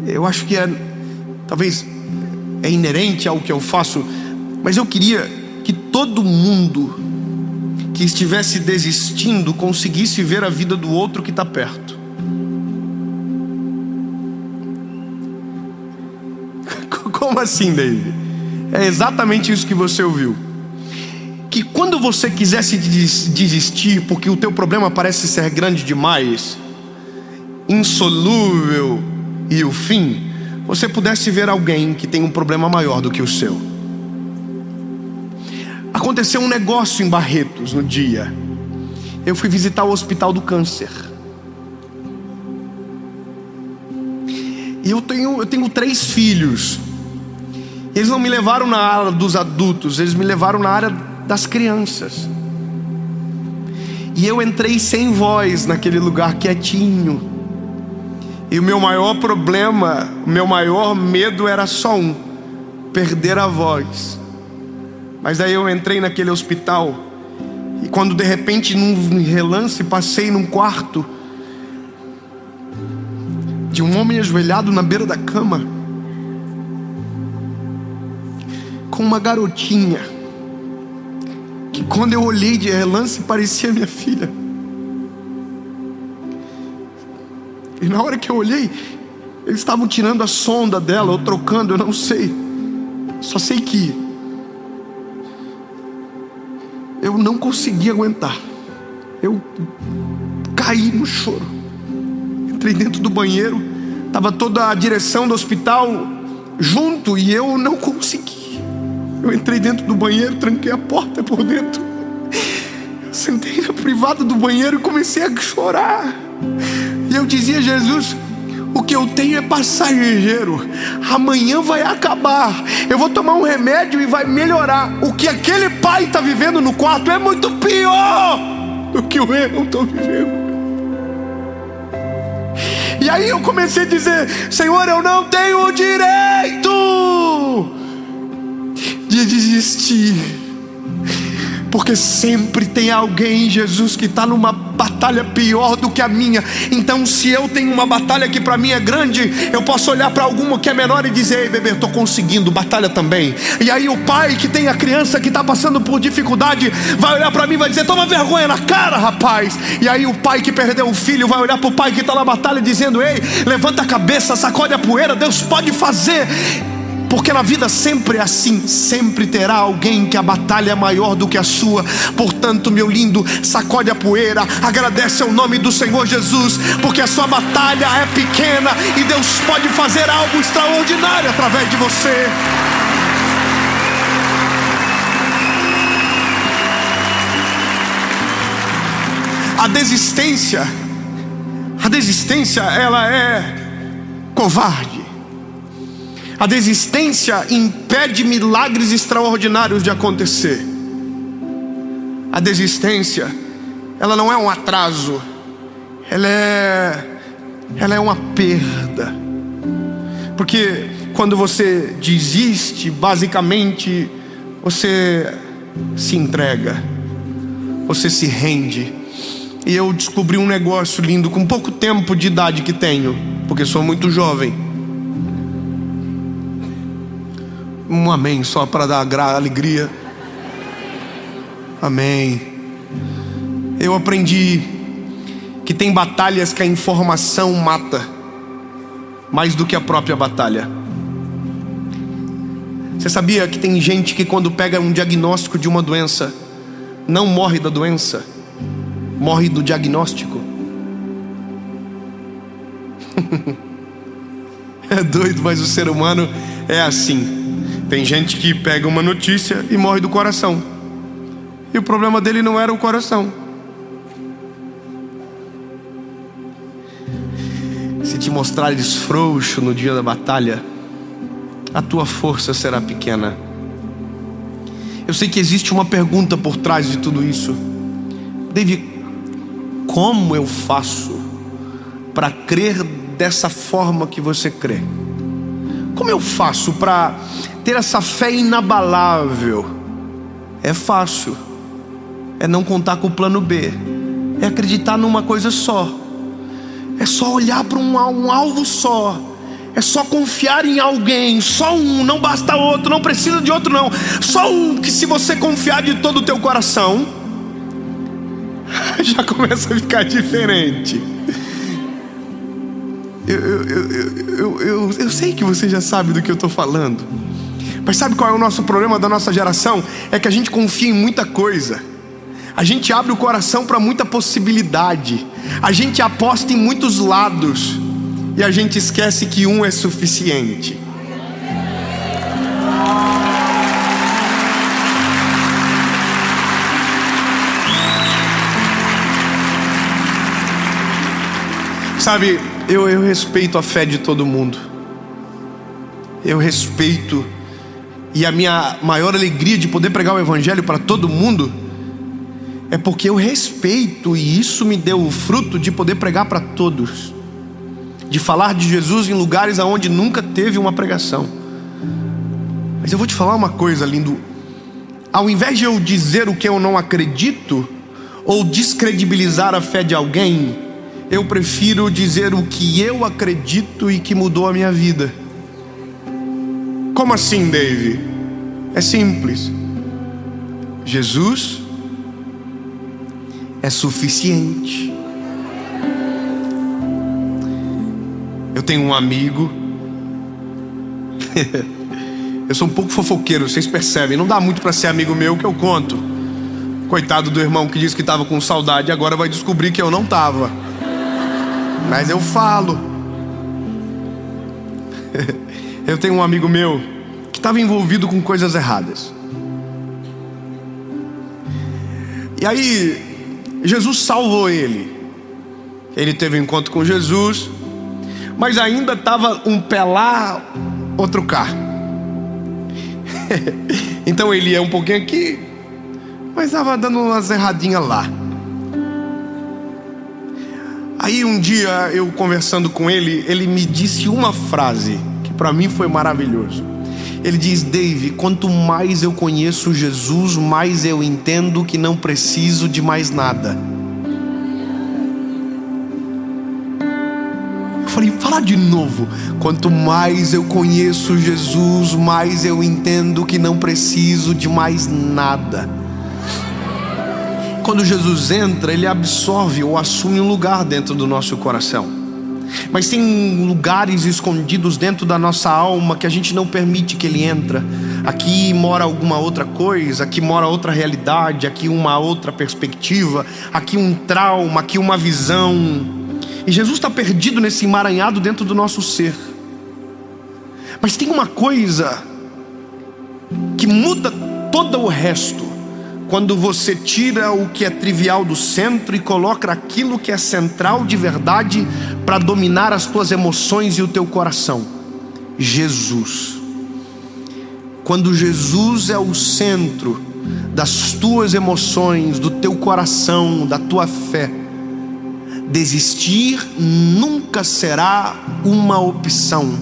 A: eu acho que talvez é inerente ao que eu faço, mas eu queria que todo mundo que estivesse desistindo conseguisse ver a vida do outro que está perto. Como assim, David? É exatamente isso que você ouviu. Que quando você quisesse desistir porque o teu problema parece ser grande demais, insolúvel e o fim, você pudesse ver alguém que tem um problema maior do que o seu. Aconteceu um negócio em Barretos no dia. Eu fui visitar o Hospital do Câncer. E eu tenho 3 filhos. Eles não me levaram na área dos adultos, eles me levaram na área das crianças. E eu entrei sem voz naquele lugar quietinho. E o meu maior problema, o meu maior medo era só perder a voz. Mas daí eu entrei naquele hospital, e quando de repente num relance passei num quarto de um homem ajoelhado na beira da cama, com uma garotinha, que quando eu olhei de relance parecia minha filha. E na hora que eu olhei, eles estavam tirando a sonda dela, ou trocando, eu não sei. Só sei que eu não consegui aguentar. Eu caí no choro. Entrei dentro do banheiro, estava toda a direção do hospital junto, e eu não consegui. Eu entrei dentro do banheiro, tranquei a porta por dentro, sentei na privada do banheiro e comecei a chorar. E eu dizia: Jesus, o que eu tenho é passageiro, amanhã vai acabar, eu vou tomar um remédio e vai melhorar. O que aquele pai está vivendo no quarto é muito pior do que eu estou vivendo. E aí eu comecei a dizer: Senhor, eu não tenho o direito de desistir, porque sempre tem alguém, Jesus, que está numa batalha pior do que a minha. Então se eu tenho uma batalha que para mim é grande, eu posso olhar para alguma que é menor e dizer: ei bebê, estou conseguindo, batalha também. E aí o pai que tem a criança que está passando por dificuldade vai olhar para mim e vai dizer: toma vergonha na cara, rapaz. E aí o pai que perdeu o filho vai olhar para o pai que está na batalha dizendo: ei, levanta a cabeça, sacode a poeira, Deus pode fazer. Porque na vida sempre é assim, sempre terá alguém que a batalha é maior do que a sua. Portanto, meu lindo, sacode a poeira, agradece ao nome do Senhor Jesus, porque a sua batalha é pequena e Deus pode fazer algo extraordinário através de você. A desistência, ela é covarde. A desistência impede milagres extraordinários de acontecer. A desistência, ela não é um atraso, ela é uma perda. Porque quando você desiste, basicamente você se entrega, você se rende. E eu descobri um negócio lindo com pouco tempo de idade que tenho, porque sou muito jovem. Um amém só para dar alegria. Amém. Eu aprendi que tem batalhas que a informação mata mais do que a própria batalha. Você sabia que tem gente que quando pega um diagnóstico de uma doença, não morre da doença, morre do diagnóstico? É doido, mas o ser humano é assim. Tem gente que pega uma notícia e morre do coração, e o problema dele não era o coração. Se te mostrares frouxo no dia da batalha, a tua força será pequena. Eu sei que existe uma pergunta por trás de tudo isso. David, como eu faço para crer dessa forma que você crê? Como eu faço para ter essa fé inabalável? É fácil. É não contar com o plano B. É acreditar numa coisa só. É só olhar para um alvo só. É só confiar em alguém. Só um, não basta outro, não precisa de outro não. Só um, que se você confiar de todo o teu coração, já começa a ficar diferente. Eu sei que você já sabe do que eu estou falando. Mas sabe qual é o nosso problema da nossa geração? É que a gente confia em muita coisa. A gente abre o coração para muita possibilidade. A gente aposta em muitos lados. E a gente esquece que um é suficiente. Sabe, eu respeito a fé de todo mundo. eu respeito, e a minha maior alegria de poder pregar o evangelho para todo mundo é porque eu respeito, e isso me deu o fruto de poder pregar para todos, de falar de Jesus em lugares aonde nunca teve uma pregação. Mas eu vou te falar uma coisa, lindo. Ao invés de eu dizer o que eu não acredito, ou descredibilizar a fé de alguém, eu prefiro dizer o que eu acredito e que mudou a minha vida. Como assim, Dave? É simples. Jesus é suficiente. Eu tenho um amigo. Eu sou um pouco fofoqueiro, vocês percebem. Não dá muito para ser amigo meu, que eu conto. Coitado do irmão que disse que estava com saudade, agora vai descobrir que eu não estava. Mas eu falo. Eu tenho um amigo meu que estava envolvido com coisas erradas. E aí Jesus salvou ele. Ele teve um encontro com Jesus, mas ainda estava um pé lá, outro cá. Então ele ia um pouquinho aqui, mas estava dando umas erradinhas lá. Aí um dia eu conversando com ele, ele me disse uma frase que para mim foi maravilhoso. Ele diz: Dave, quanto mais eu conheço Jesus, mais eu entendo que não preciso de mais nada. Eu falei: fala de novo. Quanto mais eu conheço Jesus, mais eu entendo que não preciso de mais nada. Quando Jesus entra, Ele absorve ou assume um lugar dentro do nosso coração. Mas tem lugares escondidos dentro da nossa alma que a gente não permite que Ele entra. Aqui mora alguma outra coisa, aqui mora outra realidade, aqui uma outra perspectiva, aqui um trauma, aqui uma visão. E Jesus está perdido nesse emaranhado dentro do nosso ser. Mas tem uma coisa que muda todo o resto. Quando você tira o que é trivial do centro e coloca aquilo que é central de verdade para dominar as tuas emoções e o teu coração. Jesus. Quando Jesus é o centro das tuas emoções, do teu coração, da tua fé, desistir nunca será uma opção.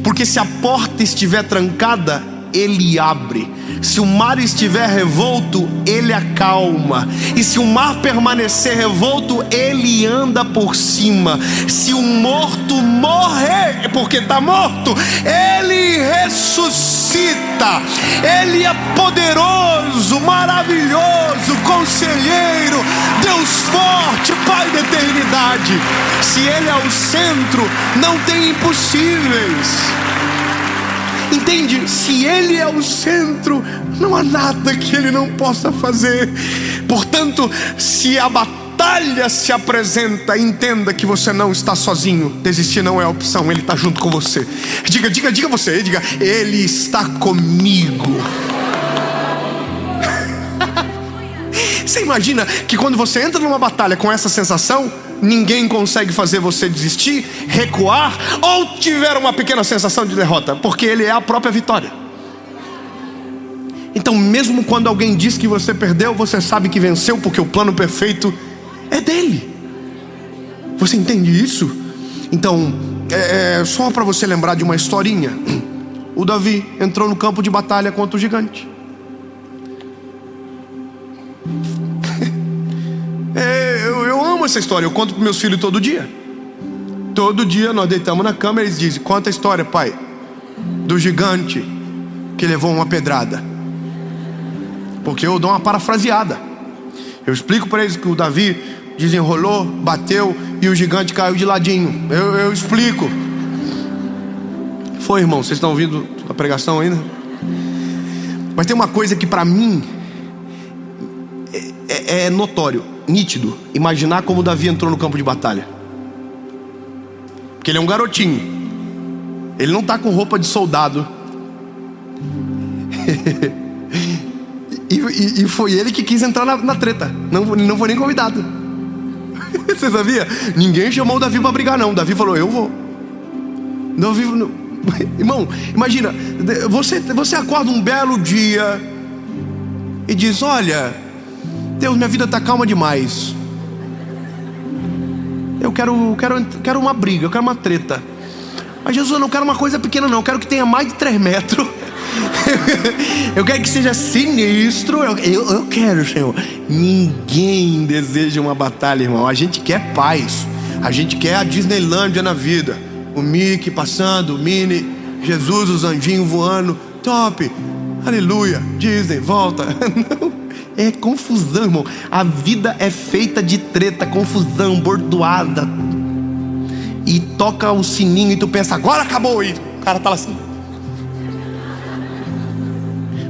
A: Porque se a porta estiver trancada, Ele abre. Se o mar estiver revolto, Ele acalma. E se o mar permanecer revolto, Ele anda por cima. Se o morto morrer, porque está morto, Ele ressuscita. Ele é poderoso, maravilhoso, conselheiro, Deus forte, Pai da eternidade. Se Ele é o centro, não tem impossíveis. Entende? Se Ele é o centro, não há nada que Ele não possa fazer. Portanto, se a batalha se apresenta, entenda que você não está sozinho. Desistir não é opção, Ele está junto com você. Diga você, diga: Ele está comigo. Você imagina que quando você entra numa batalha com essa sensação, ninguém consegue fazer você desistir, recuar ou tiver uma pequena sensação de derrota, porque Ele é a própria vitória. Então mesmo quando alguém diz que você perdeu, você sabe que venceu, porque o plano perfeito é dele. Você entende isso? Então só para você lembrar de uma historinha. O Davi entrou no campo de batalha contra o gigante. Eu amo essa história, eu conto para meus filhos todo dia. Todo dia nós deitamos na cama e eles dizem: conta a história, pai, do gigante que levou uma pedrada. Porque eu dou uma parafraseada. Eu explico para eles que o Davi desenrolou, bateu e o gigante caiu de ladinho. Eu explico. Foi, irmão, vocês estão ouvindo a pregação ainda? Mas tem uma coisa que para mim é notório, nítido, imaginar como Davi entrou no campo de batalha. Porque ele é um garotinho. Ele não está com roupa de soldado. e foi ele que quis entrar na treta. Não foi nem convidado. Você sabia? Ninguém chamou o Davi para brigar não. Davi falou: eu vou. Irmão, imagina, você acorda um belo dia e diz: olha, Deus, minha vida está calma demais. Eu quero uma briga, eu quero uma treta. Mas Jesus, eu não quero uma coisa pequena não, eu quero que tenha mais de 3 metros. Eu quero que seja sinistro. Eu quero, Senhor. Ninguém deseja uma batalha, irmão. A gente quer paz. A gente quer a Disneylândia na vida. O Mickey passando, o Minnie, Jesus, os anjinhos voando. Top, aleluia, Disney, volta. Não, é confusão, irmão. A vida é feita de treta, confusão, bordoada. E toca o sininho e tu pensa: agora acabou. E o cara tá lá assim.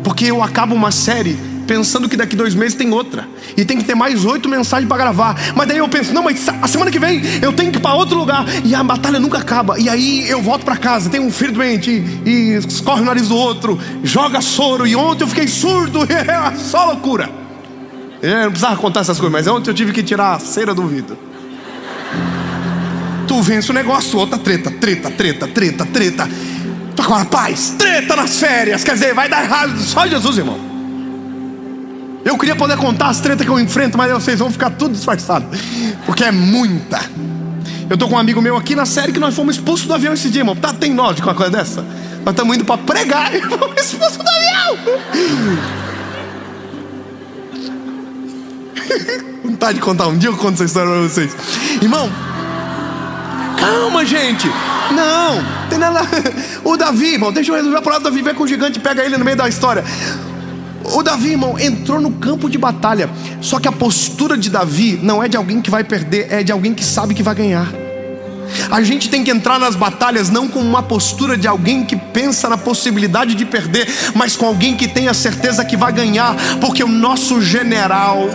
A: Porque eu acabo uma série pensando que daqui 2 meses tem outra, e tem que ter mais 8 mensagens para gravar. Mas daí eu penso: não, mas a semana que vem eu tenho que ir para outro lugar. E a batalha nunca acaba. E aí eu volto para casa, tem um filho doente e escorre o nariz do outro, joga soro. E ontem eu fiquei surdo. É só loucura. Eu não precisava contar essas coisas, mas ontem eu tive que tirar a cera do ouvido. Tu vence o negócio, outra treta. Agora paz, treta nas férias. Quer dizer, vai dar errado. Só Jesus, irmão. Eu queria poder contar as tretas que eu enfrento, mas vocês vão ficar tudo disfarçado, porque é muita. Eu tô com um amigo meu aqui na série que nós fomos expulsos do avião esse dia, irmão. Tem lógica uma coisa dessa? Nós estamos indo para pregar e fomos expulsos do avião. Vontade de contar, um dia eu conto essa história para vocês. Irmão, calma, gente. Não, tem nada. O Davi, irmão, deixa eu resolver a palavra do Davi. Vem com o gigante e pega ele no meio da história. O Davi, irmão, entrou no campo de batalha. Só que a postura de Davi não é de alguém que vai perder, é de alguém que sabe que vai ganhar. A gente tem que entrar nas batalhas não com uma postura de alguém que pensa na possibilidade de perder, mas com alguém que tem a certeza que vai ganhar. Porque o nosso general,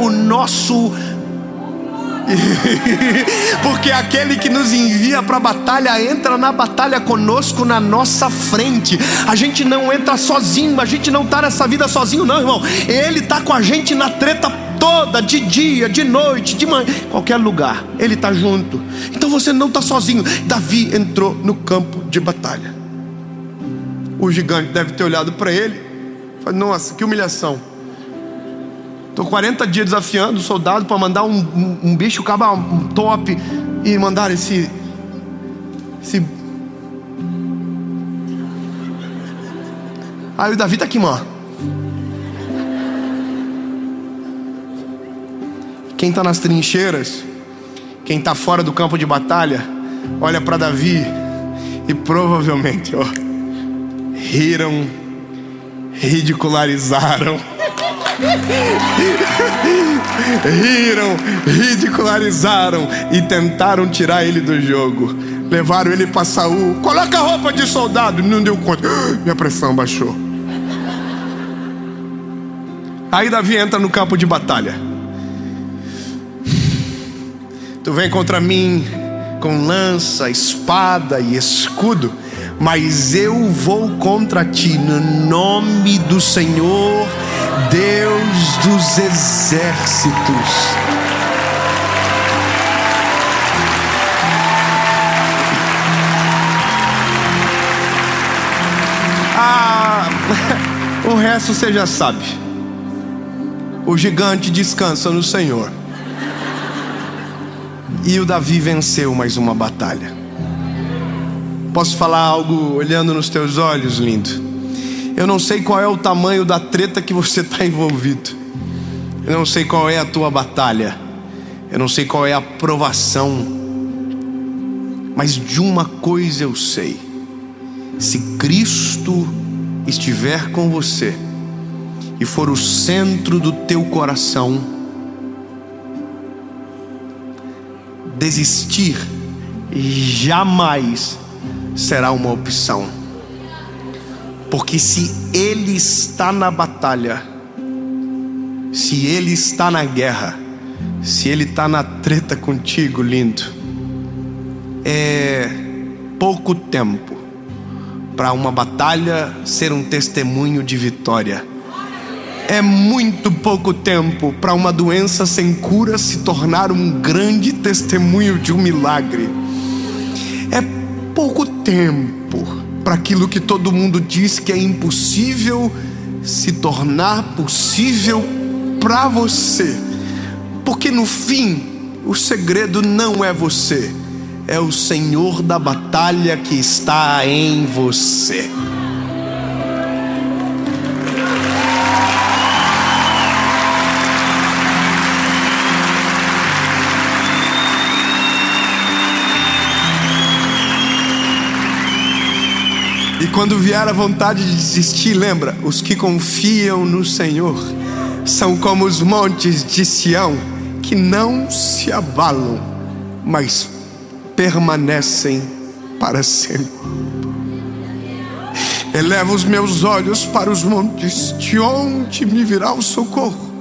A: porque aquele que nos envia para a batalha entra na batalha conosco, na nossa frente. A gente não entra sozinho, a gente não está nessa vida sozinho não, irmão. Ele está com a gente na treta toda, de dia, de noite, de manhã, qualquer lugar, ele está junto. Então você não está sozinho. Davi entrou no campo de batalha. O gigante deve ter olhado para ele e falou: nossa, que humilhação. Estou 40 dias desafiando o soldado para mandar um bicho acabar um top, e mandar esse. Aí o Davi está aqui, mano. Quem está nas trincheiras, quem está fora do campo de batalha, olha para Davi e provavelmente riram, ridicularizaram. Ridicularizaram e tentaram tirar ele do jogo. Levaram ele para Saul. Coloca a roupa de soldado. Não deu conta. Minha pressão baixou. Aí Davi entra no campo de batalha. Tu vem contra mim com lança, espada e escudo, mas eu vou contra ti no nome do Senhor, Deus dos exércitos. O resto você já sabe. O gigante descansa no Senhor. E o Davi venceu mais uma batalha. Posso falar algo olhando nos teus olhos, lindo? Eu não sei qual é o tamanho da treta que você está envolvido. Eu não sei qual é a tua batalha. Eu não sei qual é a provação. Mas de uma coisa eu sei: se Cristo estiver com você e for o centro do teu coração, desistir jamais será uma opção. Porque se Ele está na batalha, se Ele está na guerra, se Ele está na treta contigo, lindo, é pouco tempo para uma batalha ser um testemunho de vitória. É muito pouco tempo para uma doença sem cura se tornar um grande testemunho de um milagre. É pouco tempo
B: para aquilo que todo mundo diz que é impossível se tornar possível para você. Porque no fim, o segredo não é você, é o Senhor da batalha que está em você. E quando vier a vontade de desistir, lembra, os que confiam no Senhor são como os montes de Sião, que não se abalam, mas permanecem para sempre. Elevo os meus olhos para os montes, de onde me virá o socorro?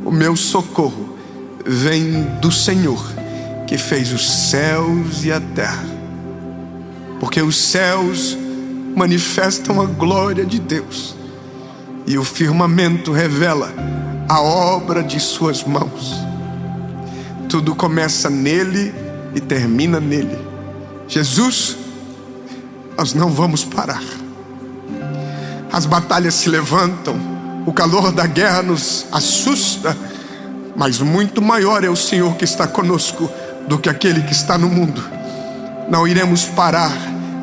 B: O meu socorro vem do Senhor, que fez os céus e a terra. Porque os céus manifestam a glória de Deus, e o firmamento revela a obra de suas mãos. Tudo começa nele e termina nele. Jesus, nós não vamos parar. As batalhas se levantam, o calor da guerra nos assusta, mas muito maior é o Senhor que está conosco do que aquele que está no mundo. Não iremos parar,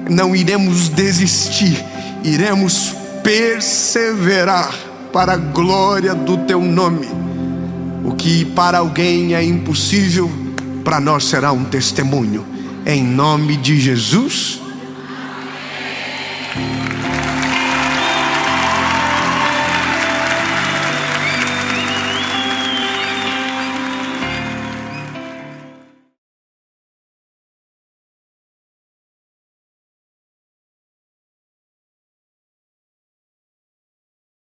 B: não iremos desistir, iremos perseverar para a glória do teu nome. O que para alguém é impossível, para nós será um testemunho. Em nome de Jesus.